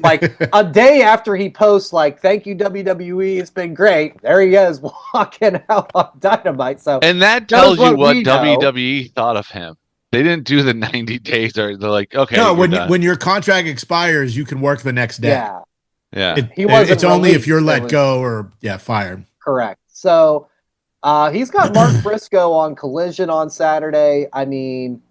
Like a day after he posts, like, thank you, WWE. It's been great. There he is walking out on Dynamite. So, and that tells you what WWE thought of him. They didn't do the 90 days, or they're like, okay. No, when your contract expires, you can work the next day. Yeah. Yeah. It's only if you're let go or fired. Correct. So he's got Mark Briscoe on Collision on Saturday. I mean,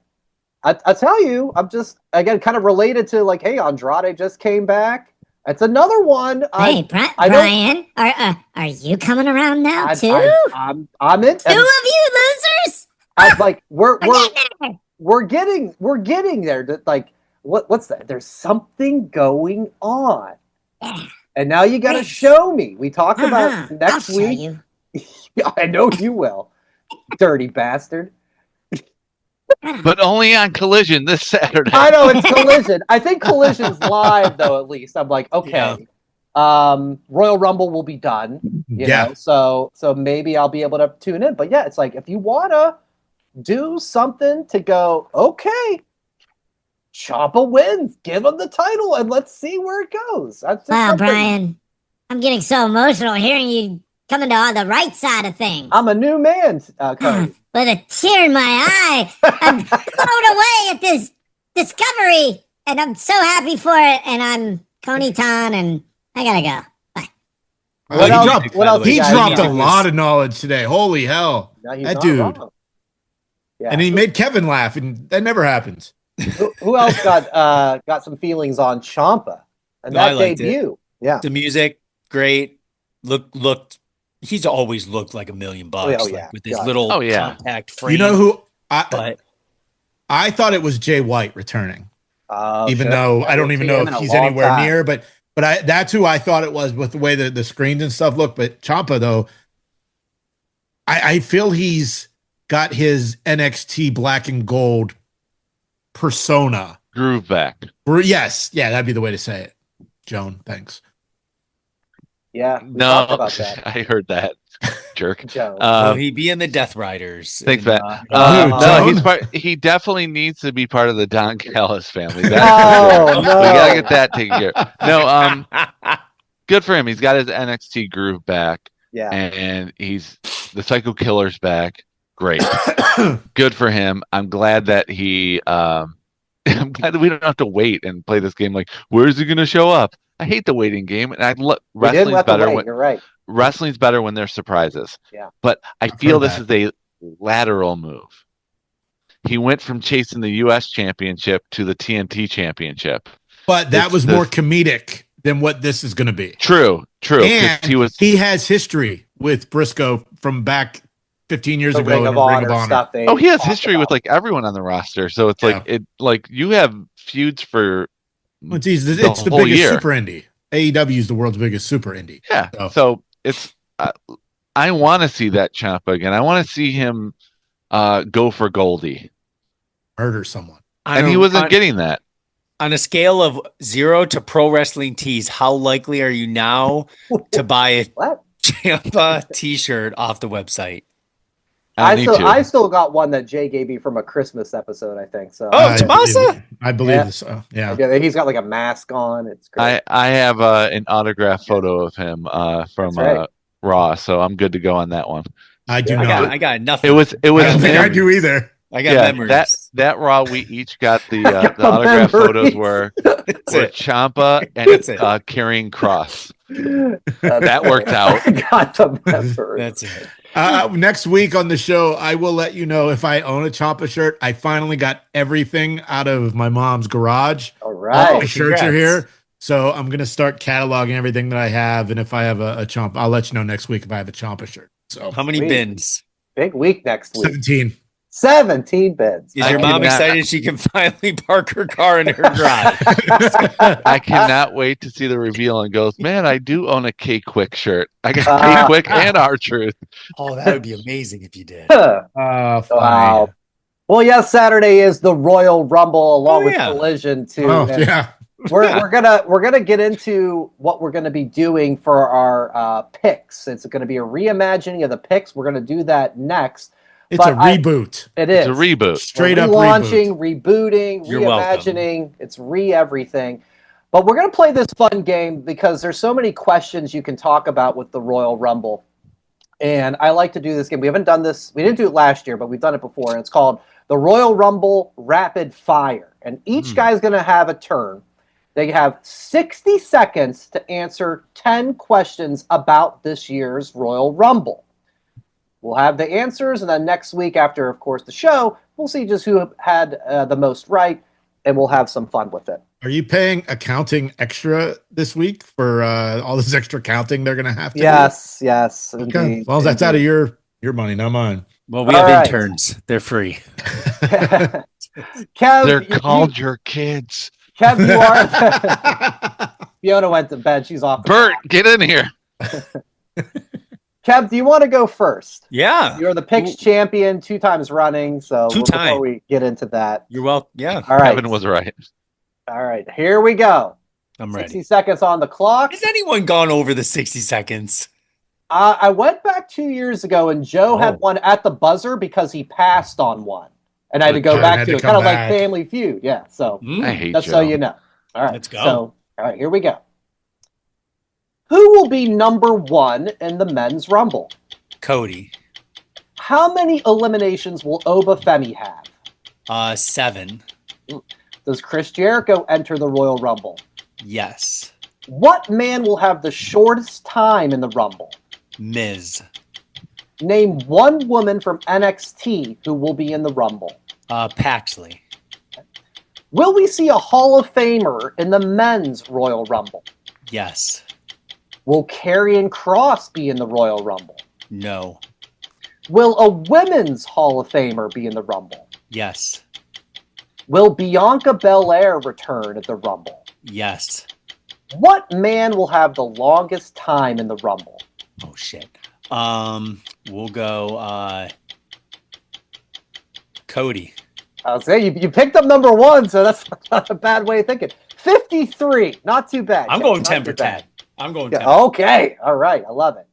I tell you, I'm just, again, kind of related to like, hey, Andrade just came back. It's another one. Hey, Brian, are you coming around now too? I'm in. Two of you losers. Like we're getting there. Like what's that? There's something going on. Yeah. And now you got to show me. We talk about next I'll show week. you. Yeah, I know you will. Dirty bastard. But only on Collision this Saturday. I know it's Collision. I think Collision's live though. At least I'm like, okay. Royal Rumble will be done. You know, so maybe I'll be able to tune in. But yeah, it's like if you wanna do something to go, okay, Ciampa wins, give him the title, and let's see where it goes. That's just wow, Brian, I'm getting so emotional hearing you coming to on the right side of things. I'm a new man, Cody. With a tear in my eye, I'm blown away at this discovery, and I'm so happy for it. And I'm Coney Ton, and I gotta go. Bye. What else? He dropped a lot of knowledge today. Holy hell, that dude! Yeah. And he made Kevin laugh, and that never happens. Who else got some feelings on Ciampa and that debut? Yeah, the music, great. Looked. He's always looked like $1 million with his little compact frame. You know who? I thought it was Jay White returning, even though I don't even know if he's anywhere near. But that's who I thought it was with the way that the screens and stuff look. But Ciampa, though, I feel he's got his NXT black and gold persona. Groove back. Yes. Yeah, that'd be the way to say it. Joan, thanks. Yeah. No, I heard that. Jerk. Will he be in the Death Riders? Thanks, Matt. No, he definitely needs to be part of the Don Callis family. We gotta get that taken care of. No, good for him. He's got his NXT groove back. Yeah. And he's the Psycho Killer's back. Great. Good for him. I'm glad that I'm glad that we don't have to wait and play this game like, where's he gonna show up? I hate the waiting game, and wrestling's better when you're right. Wrestling's better when there's surprises. Yeah. But I feel this is a lateral move. He went from chasing the U.S. championship to the TNT championship. But that was more comedic than what this is going to be. True. And he has history with Briscoe from back 15 years ago in the Ring of Honor. He has history with like everyone on the roster. So it's like you have feuds for it's the biggest super indie. AEW is the world's biggest super indie. Yeah. So it's I want to see that Ciampa again. I want to see him go for Goldie, murder someone, and he wasn't getting that. On a scale of 0 to Pro Wrestling Tees, how likely are you now to buy a Ciampa T-shirt off the website? I still got one that Jay gave me from a Christmas episode, I think. So. Oh, Tomasa? I believe so. Yeah. He's got like a mask on. It's great. I have an autographed photo of him from Raw, so I'm good to go on that one. I do not. I got nothing. It was. I don't think I do either. I got memories. That Raw, we each got the autograph photos were Ciampa and carrying Cross. That worked out. I got the memories. That's it. Next week on the show, I will let you know if I own a Ciampa shirt. I finally got everything out of my mom's garage. All right. All my shirts are here. So I'm going to start cataloging everything that I have. And if I have a Ciampa, I'll let you know next week if I have a Ciampa shirt. So how many bins? Big week next week. 17 bins. Is your mom excited she can finally park her car in her garage? I cannot wait to see the reveal and goes, man, I do own a K-Quick shirt. I got K-Quick and R-Truth. Oh, that would be amazing if you did. Wow. Well, yes, Saturday is the Royal Rumble along with Collision too. We're gonna get into what we're gonna be doing for our picks. It's gonna be a reimagining of the picks. We're gonna do that next. It's a reboot. It is. It's a reboot. Straight up launching, rebooting, reimagining. Welcome. It's everything. But we're going to play this fun game because there's so many questions you can talk about with the Royal Rumble. And I like to do this game. We haven't done this. We didn't do it last year, but we've done it before. And it's called the Royal Rumble Rapid Fire. And each guy's going to have a turn. They have 60 seconds to answer 10 questions about this year's Royal Rumble. We'll have the answers, and then next week after, of course, the show, we'll see just who had the most right, and we'll have some fun with it. Are you paying accounting extra this week for all this extra counting they're going to have to do? Yes. Okay. Indeed, well, that's out of your money, not mine. Well, we have interns. They're free. Kev, they're called your kids. Kev, you are... Fiona went to bed. She's off. Bert, get in here. Kev, do you want to go first? Yeah. You're the picks champion 2 times running, so before we get into that. You're welcome. Yeah. All right. Kevin was right. All right, here we go. I'm ready. 60 seconds on the clock. Has anyone gone over the 60 seconds? I went back 2 years ago, and Joe had one at the buzzer because he passed on one. And I had to go back to it, kind of like Family Feud. Yeah, so I hate just Joe. so you know. All right, let's go. So, all right, here we go. Who will be number 1 in the men's rumble? Cody. How many eliminations will Oba Femi have? 7. Does Chris Jericho enter the Royal Rumble? Yes. What man will have the shortest time in the Rumble? Miz. Name one woman from NXT who will be in the Rumble. Paxley. Will we see a Hall of Famer in the men's Royal Rumble? Yes. Will Karrion Kross be in the Royal Rumble? No. Will a women's Hall of Famer be in the Rumble? Yes. Will Bianca Belair return at the Rumble? Yes. What man will have the longest time in the Rumble? Oh, shit. We'll go Cody. I was saying, you picked up number 1, so that's not a bad way of thinking. 53, not too bad. I'm going 10 for 10. I'm going 10. Okay, all right, I love it.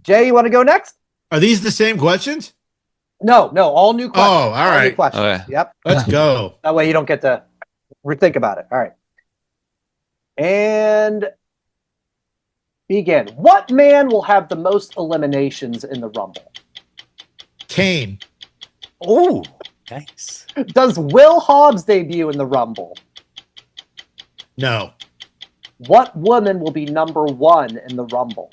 Jay, you want to go next? Are these the same questions? No, all new questions. Oh, all right. New questions. Okay. Yep. Let's go. That way you don't get to rethink about it. All right. And begin. What man will have the most eliminations in the Rumble? Kane. Oh, nice. Does Will Hobbs debut in the Rumble? No. What woman will be number 1 in the Rumble?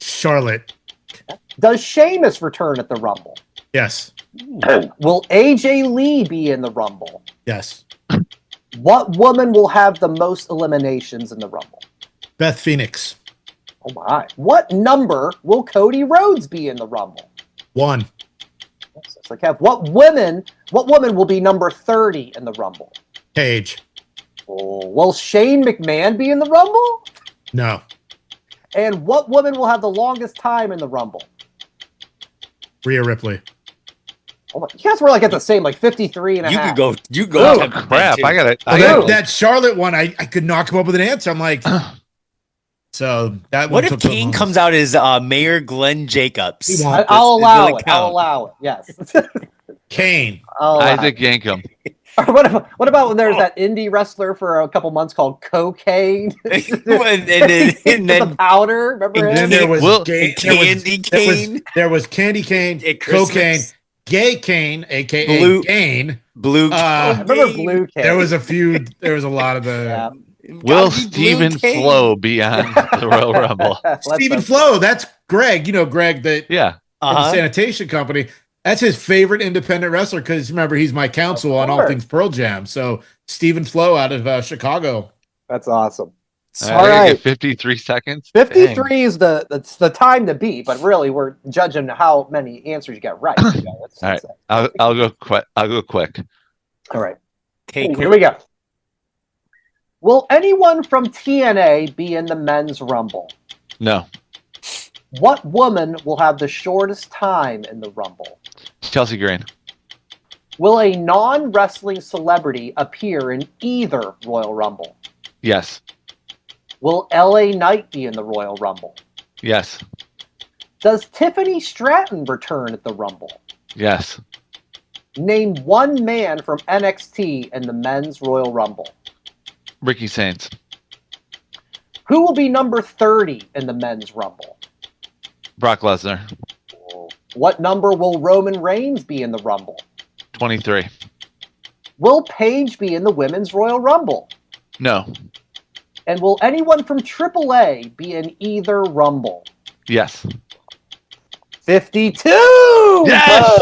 Charlotte. Does Sheamus return at the Rumble? Yes. Will AJ Lee be in the Rumble? Yes. What woman will have the most eliminations in the Rumble? Beth Phoenix. Oh my. What number will Cody Rhodes be in the Rumble? 1. So Kev, what woman will be number 30 in the Rumble? Paige. Oh, will Shane McMahon be in the Rumble? No. And what woman will have the longest time in the Rumble? Rhea Ripley. Oh my, you guys were like at the same, like 53 and a half. You go. Oh, crap. I got it. That Charlotte one, I could not come up with an answer. I'm like, so that What one if Kane comes out as Mayor Glenn Jacobs? I'll allow it. I'll allow it. Yes. Kane. Isaac Yankum. What about when there's that indie wrestler for a couple months called Cocaine? and then the powder. Remember him? Then there was Candy Cane. There was Candy Cane, Cocaine, Gay Cane, aka Blue Kane. Blue. I remember Blue Cane. There was a lot of the. Yeah. Will Stephen Flo be on the Royal Rumble? Stephen Flo, that's Greg. You know Greg, that the sanitation company. That's his favorite independent wrestler because remember he's my counsel on all things Pearl Jam. So Stephen Flo out of Chicago. That's awesome. All right, 53 seconds. 53 Dang. Is the time to beat, but really we're judging how many answers you get right. All right, I'll go quick. All right, here we go. Will anyone from TNA be in the men's Rumble? No. What woman will have the shortest time in the Rumble? Chelsea Green. Will a non-wrestling celebrity appear in either Royal Rumble? Yes. Will LA Knight be in the Royal Rumble? Yes. Does Tiffany Stratton return at the Rumble? Yes. Name one man from NXT in the men's Royal Rumble. Ricky Saints. Who will be number 30 in the men's Rumble? Brock Lesnar. What number will Roman Reigns be in the Rumble? 23. Will Paige be in the women's Royal Rumble? No. And will anyone from AAA be in either Rumble? Yes. 52! Yes!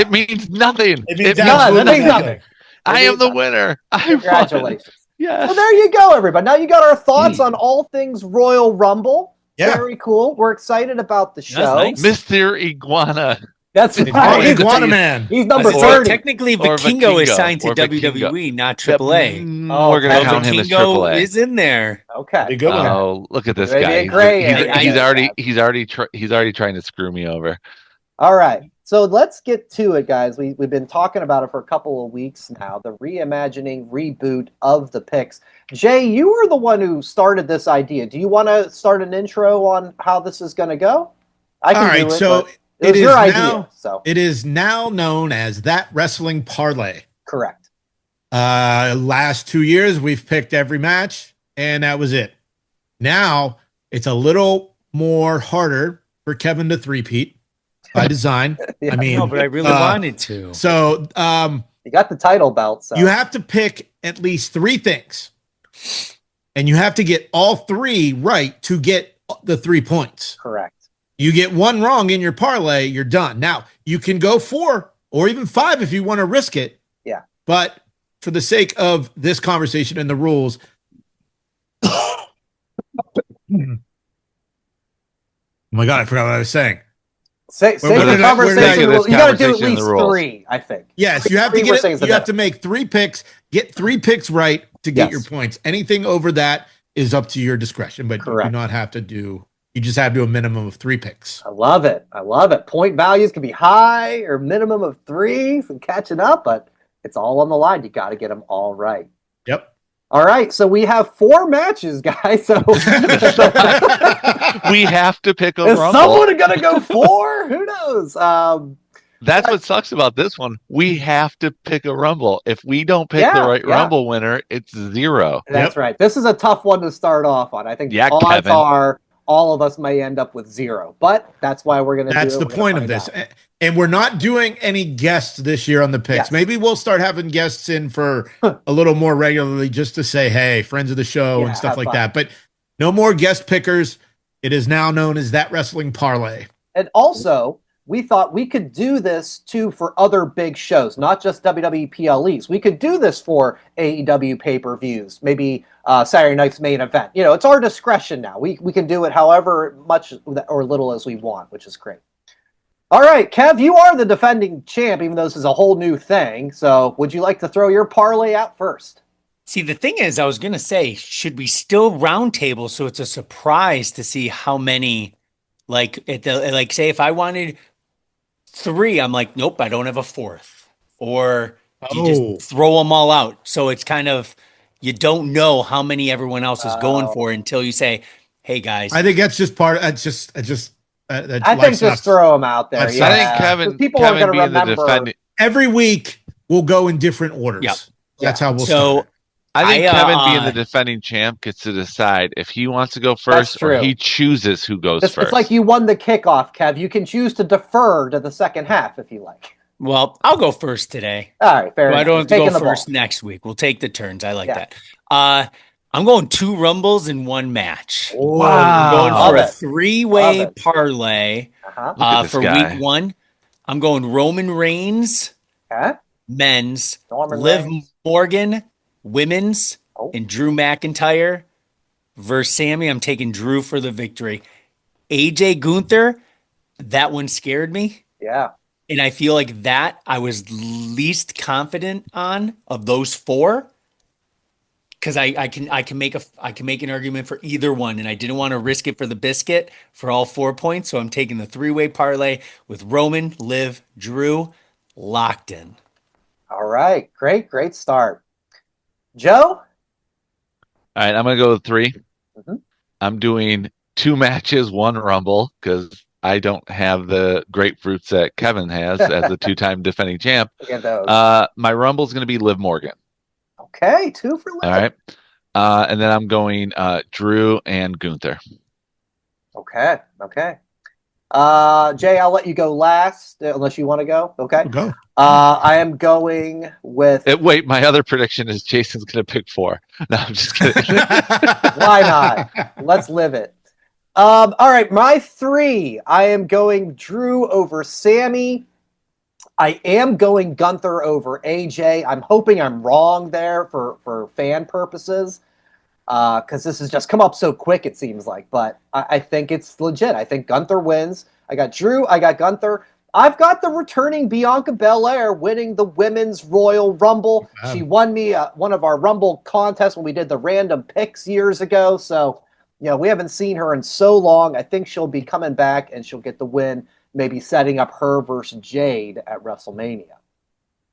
It means nothing. It means nothing. I am the winner. Congratulations. Yes. So there you go, everybody. Now you got our thoughts on all things Royal Rumble. Yeah. Very cool. We're excited about the show. Nice. Mr. Iguana. That's Iguana, right. Iguana Man. He's number So 30. technically, Or Vikingo is signed to or Vikingo. WWE, not Yep. AAA. We're going to Okay. count him as Vikingo AAA. is in there. Okay. Be a good one. Oh, look at this Maybe guy. a gray area He's there, already Kev. he's already trying to screw me over. All right. So let's get to it, guys. We've been talking about it for a couple of weeks now, the reimagining, reboot of the picks. Jay, you were the one who started this idea. Do you want to start an intro on how this is going to go? I can do it. So it was your idea. So it is now known as That Wrestling Parlay. Correct. Last 2 years, we've picked every match, and that was it. Now, it's a little more harder for Kevin to three-peat by design. Yeah. I mean, No, but I really wanted to. So you got the title belt. So you have to pick at least 3 things, and you have to get all 3 right to get the 3 points. Correct. You get 1 wrong in your parlay, you're done. Now, you can go 4 or even 5 if you want to risk it. Yeah. But for the sake of this conversation and the rules, oh my God, I forgot what I was saying. Say the conversation. You got to do at least 3, I think. Yes, you have to get it, you have to make 3 picks, get 3 picks right to get your points. Anything over that is up to your discretion, but you do not have to do. You just have to do a minimum of 3 picks. I love it. I love it. Point values can be high or minimum of 3 and catching up, but it's all on the line. You got to get them all right. Yep. All right. So we have 4 matches, guys. So we have to pick a is rumble. someone going to go 4? Who knows? That's what sucks about this one. We have to pick a rumble. If we don't pick the right rumble winner, it's 0. That's right. This is a tough one to start off on. I think the odds are all of us may end up with 0, but that's why we're going to do it. That's the point of this. And we're not doing any guests this year on the picks. Yes. Maybe we'll start having guests in for a little more regularly just to say, hey, friends of the show and stuff like that. But no more guest pickers. It is now known as That Wrestling Parlay. And also, we thought we could do this too for other big shows, not just WWE PLEs. We could do this for AEW pay-per-views, maybe Saturday night's main event. You know, it's our discretion now. We can do it however much or little as we want, which is great. All right, Kev, you are the defending champ, even though this is a whole new thing. So would you like to throw your parlay out first? See, the thing is, I was going to say, should we still round table so it's a surprise to see how many, like say if I wanted 3, I'm like, nope, I don't have a 4th. Or you just throw them all out. So it's kind of, you don't know how many everyone else is going for until you say, hey, guys. I think that's just part of I think just throw them out there. I think Kevin are going to remember. Every week we'll go in different orders. Yep. That's how we'll start. I think Kevin, being the defending champ, gets to decide if he wants to go first or he chooses who goes first. It's like you won the kickoff, Kev. You can choose to defer to the second half if you like. Well, I'll go first today. All right, fair enough. I don't have to go first next week. We'll take the turns. I like that. I'm going 2 rumbles in 1 match. Wow. I'm going for a 3-way parlay for week 1. I'm going Roman Reigns, men's, Liv Morgan, women's, and Drew McIntyre versus Sammy. I'm taking Drew for the victory. AJ Gunther, that one scared me. Yeah. And I feel like that I was least confident on of those 4. Because I can make an argument for either one, and I didn't want to risk it for the biscuit for all 4 points, so I'm taking the 3-way parlay with Roman, Liv, Drew, locked in. All right, great start, Joe. All right, I'm gonna go with 3. Mm-hmm. I'm doing 2 matches, 1 rumble because I don't have the grapefruits that Kevin has as the 2-time defending champ. Look at those. My rumble's gonna be Liv Morgan. Okay, 2 for Liv. All right. And then I'm going Drew and Gunther. Okay. Jay, I'll let you go last, unless you want to go. Okay. Go. I am going with... Wait, my other prediction is Jason's going to pick 4. No, I'm just kidding. Why not? Let's live it. All right, my 3. I am going Drew over Sammy. I am going Gunther over AJ. I'm hoping I'm wrong there for fan purposes because this has just come up so quick, it seems like. But I think it's legit. I think Gunther wins. I got Drew. I got Gunther. I've got the returning Bianca Belair winning the Women's Royal Rumble. Wow. She won me one of our Rumble contests when we did the random picks years ago. So, we haven't seen her in so long. I think she'll be coming back and she'll get the win, maybe setting up her versus Jade at WrestleMania.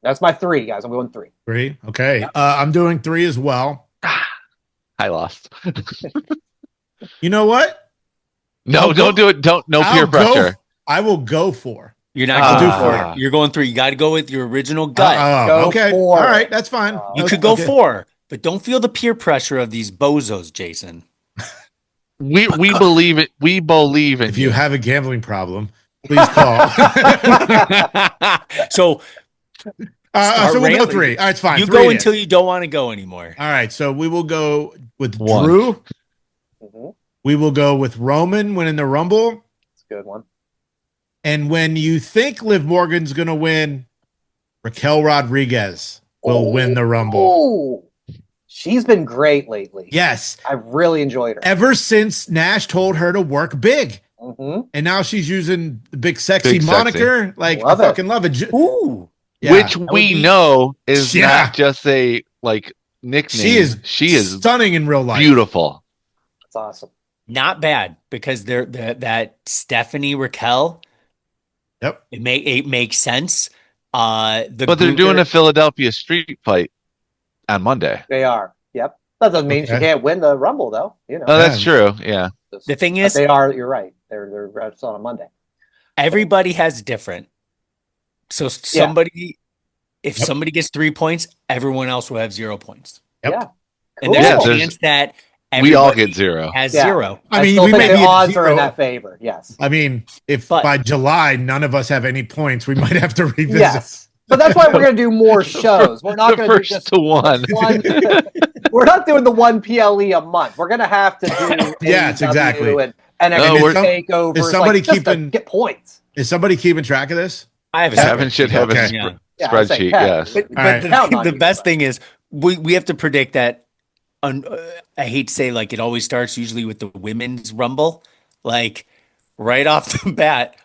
That's my 3, guys. I'm going 3. 3. Okay. Yep. I'm doing 3 as well. I lost. You know what? No, don't do it. No peer pressure. I will go 4. You're not going to do 4. You're going 3. You got to go with your original gut. Okay. 4. All right. That's fine. You could go 4, but don't feel the peer pressure of these bozos, Jason. We believe it. We believe in If you have a gambling problem, please call. So we'll go 3. All right, it's fine. You go until you don't want to go anymore. All right. So we will go with 1. Drew. Mm-hmm. We will go with Roman winning the Rumble. That's a good one. And when you think Liv Morgan's going to win, Raquel Rodriguez will win the Rumble. Oh, she's been great lately. Yes. I really enjoyed her. Ever since Nash told her to work big. Mm-hmm. And now she's using the big sexy moniker. Like, I fucking love it. Ooh. Yeah. Which we know is not just a nickname. She is stunning in real life. Beautiful. That's awesome. Not bad, because they're that Stephanie Raquel. Yep. It makes sense. But they're doing a Philadelphia street fight on Monday. They are. Yep. That doesn't mean she can't win the Rumble, though. Oh, that's true. Yeah. The thing is, they are. You're right. They're on a Monday. Everybody has different. So if somebody gets 3 points, everyone else will have 0 points. Yep. Yeah. Cool. And there's a chance that we all get 0. Has 0. I mean, we think the odds are in that favor. Yes. I mean, if by July none of us have any points, we might have to revisit. Yes. But that's why we're going to do more shows. We're not going to do just one. We're not doing the one PLE a month. We're going to have to do yes, exactly. And NXT takeovers. Is somebody keeping get points? Is somebody keeping track of this? I have a spreadsheet. Yes. But the best thing is we have to predict that. I hate to say, it always starts usually with the women's Rumble, right off the bat.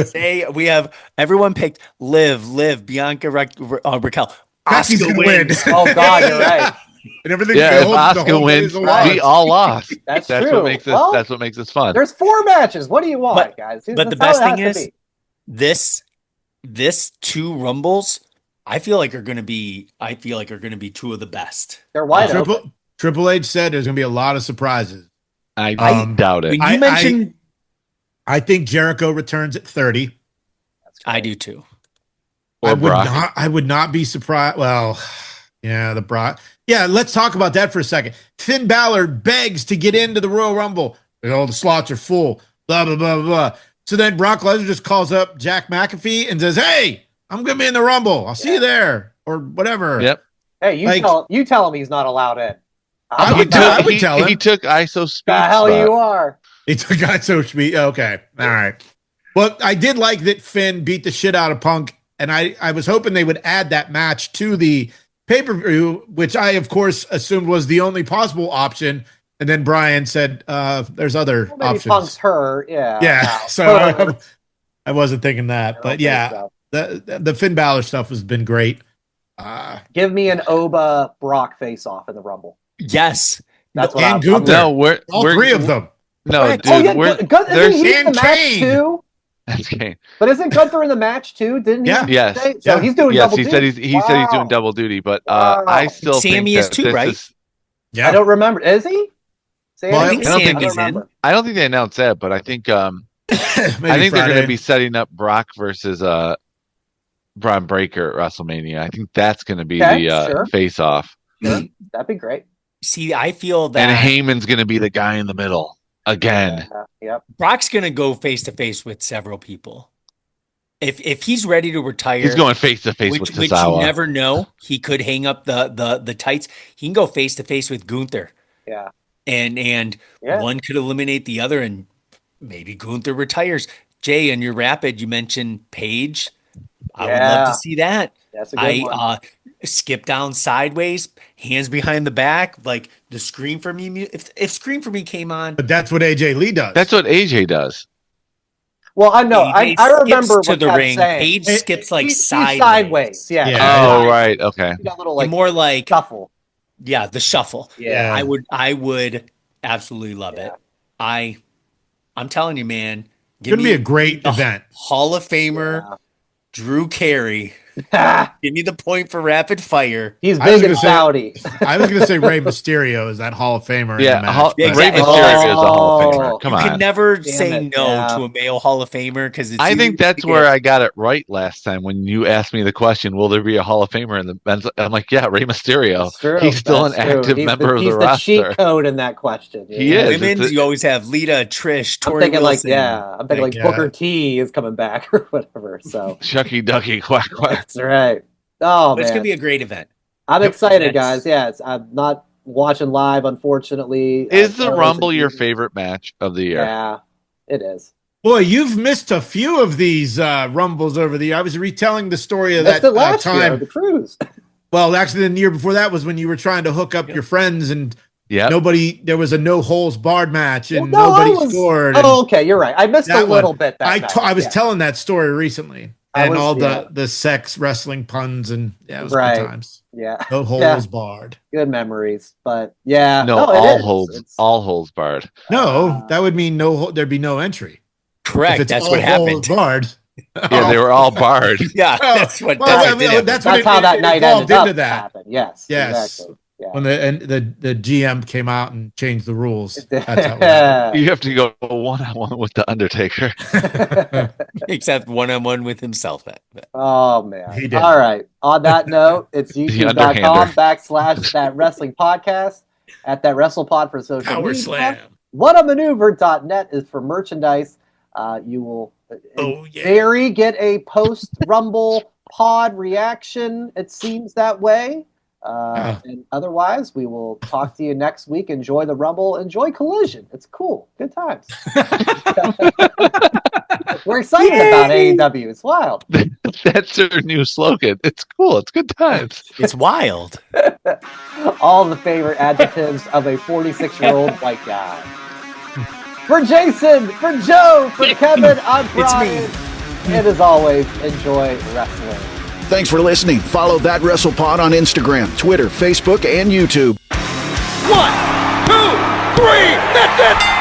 Say we have everyone picked Liv, Bianca, Raquel. Asuka wins. Oh God, you're right. And everything. Yeah, if Asuka wins, we all lost. That's true. That's what makes this fun. There's 4 matches. What do you want, guys? But the best thing is this 2 Rumbles. I feel like are going to be 2 of the best. They're wide open. Triple H said there's going to be a lot of surprises. I doubt it. When you mentioned, I think Jericho returns at 30. I do too. I would not be surprised. Well, yeah, the Brock. Yeah, let's talk about that for a second. Finn Balor begs to get into the Royal Rumble. The slots are full. Blah blah blah blah. So then Brock Lesnar just calls up Jack McAfee and says, "Hey, I'm going to be in the Rumble. I'll see you there," or whatever. Yep. Hey, you tell him he's not allowed in. I would tell him. He took ISO speed. The hell you are. He took ISO speed. Okay. All right. Well, I did like that Finn beat the shit out of Punk, and I was hoping they would add that match to the pay-per-view, which I, of course, assumed was the only possible option. And then Brian said, there's other options. Punk's her. Yeah. Yeah. So I wasn't thinking that. But yeah, the Finn Balor stuff has been great. Give me an Oba Brock face-off in the Rumble. Yes. That's what and Gunther. No, we're three of them. No, dude. Isn't he in the match too? That's Kane. But isn't Gunther in the match too? Didn't he? Yeah. Yes. So he's doing double duty. He said he's doing double duty, but I still Sammy think is too, right? Yeah. I don't remember. Is he? Well, I think Sammy's in. I don't think they announced that, but I think they're going to be setting up Brock versus Braun Breaker at WrestleMania. I think that's going to be the face-off. Sure. That'd be great. See, I feel that... And Heyman's going to be the guy in the middle again. Yep. Brock's going to go face-to-face with several people. If he's ready to retire... He's going face-to-face with Tozawa. Which you never know. He could hang up the tights. He can go face-to-face with Gunther. Yeah. And one could eliminate the other, and maybe Gunther retires. Jay, in your rapid, you mentioned Paige. I would love to see that. That's a good one. Skip down sideways, hands behind the back, like the Scream for Me. If Scream for Me came on, but that's what AJ Lee does. That's what AJ does. Well, I know. AJ I remember skips to what the Pat's ring. saying. Paige skips like He's sideways. Yeah. Oh, right. Okay. That little like More like shuffle. Yeah, the shuffle. Yeah. I would absolutely love it. I'm telling you, man. It's gonna be a great event. Hall of Famer Drew Carey. Give me the point for rapid fire. He's big and Saudi. I was going to say Rey Mysterio is that Hall of Famer. Yeah, exactly. Rey Mysterio is a Hall of Famer. Come on. You can never say no to a male Hall of Famer because I think that's where I got it right last time when you asked me the question, will there be a Hall of Famer in the I'm like, yeah, Rey Mysterio. He's still an active member of the roster. He's the cheat code in that question. He is. Women's, you always have Lita, Trish, Tori I'm thinking Wilson. I'm thinking Booker T is coming back or whatever. So Shucky Ducky Quack Quack. That's right. Oh, man. It's going to be a great event. I'm excited, guys. Yeah, I'm not watching live, unfortunately. Is the Rumble your favorite match of the year? Yeah, it is. Boy, you've missed a few of these Rumbles over the year. I was retelling the story of that last time. Year, the cruise. Well, actually, the year before that was when you were trying to hook up your friends and there was a no holds barred match and nobody scored. Oh, okay, you're right. I missed a little bit. I was telling that story recently. And the sex wrestling puns and it was good times. Yeah. No holds barred. Good memories. But yeah. No, all holds barred. No, that would mean there'd be no entry. Correct. That's what happened. Barred. Yeah, they were all barred. Yeah, that's what that's how that night ended up happened. Yes. Exactly. Yeah. When the GM came out and changed the rules. That's how you have to go one-on-one with the Undertaker. Except one-on-one with himself. Oh, man. He did. All right. On that note, it's youtube.com/that wrestling podcast at that WrestlePod for social Power media. Slam. Whatamaneuver.net is for merchandise. You will Barry get a post-Rumble pod reaction. It seems that way. And otherwise, we will talk to you next week. Enjoy the Rumble. Enjoy Collision. It's cool. Good times. We're excited about AEW. It's wild. That's their new slogan. It's cool. It's good times. It's wild. All the favorite adjectives of a 46-year-old white guy. For Jason, for Joe, for Kevin, I'm Brian. It's me. And as always, enjoy wrestling. Thanks for listening. Follow That WrestlePod on Instagram, Twitter, Facebook, and YouTube. 1, 2, 3. That's it.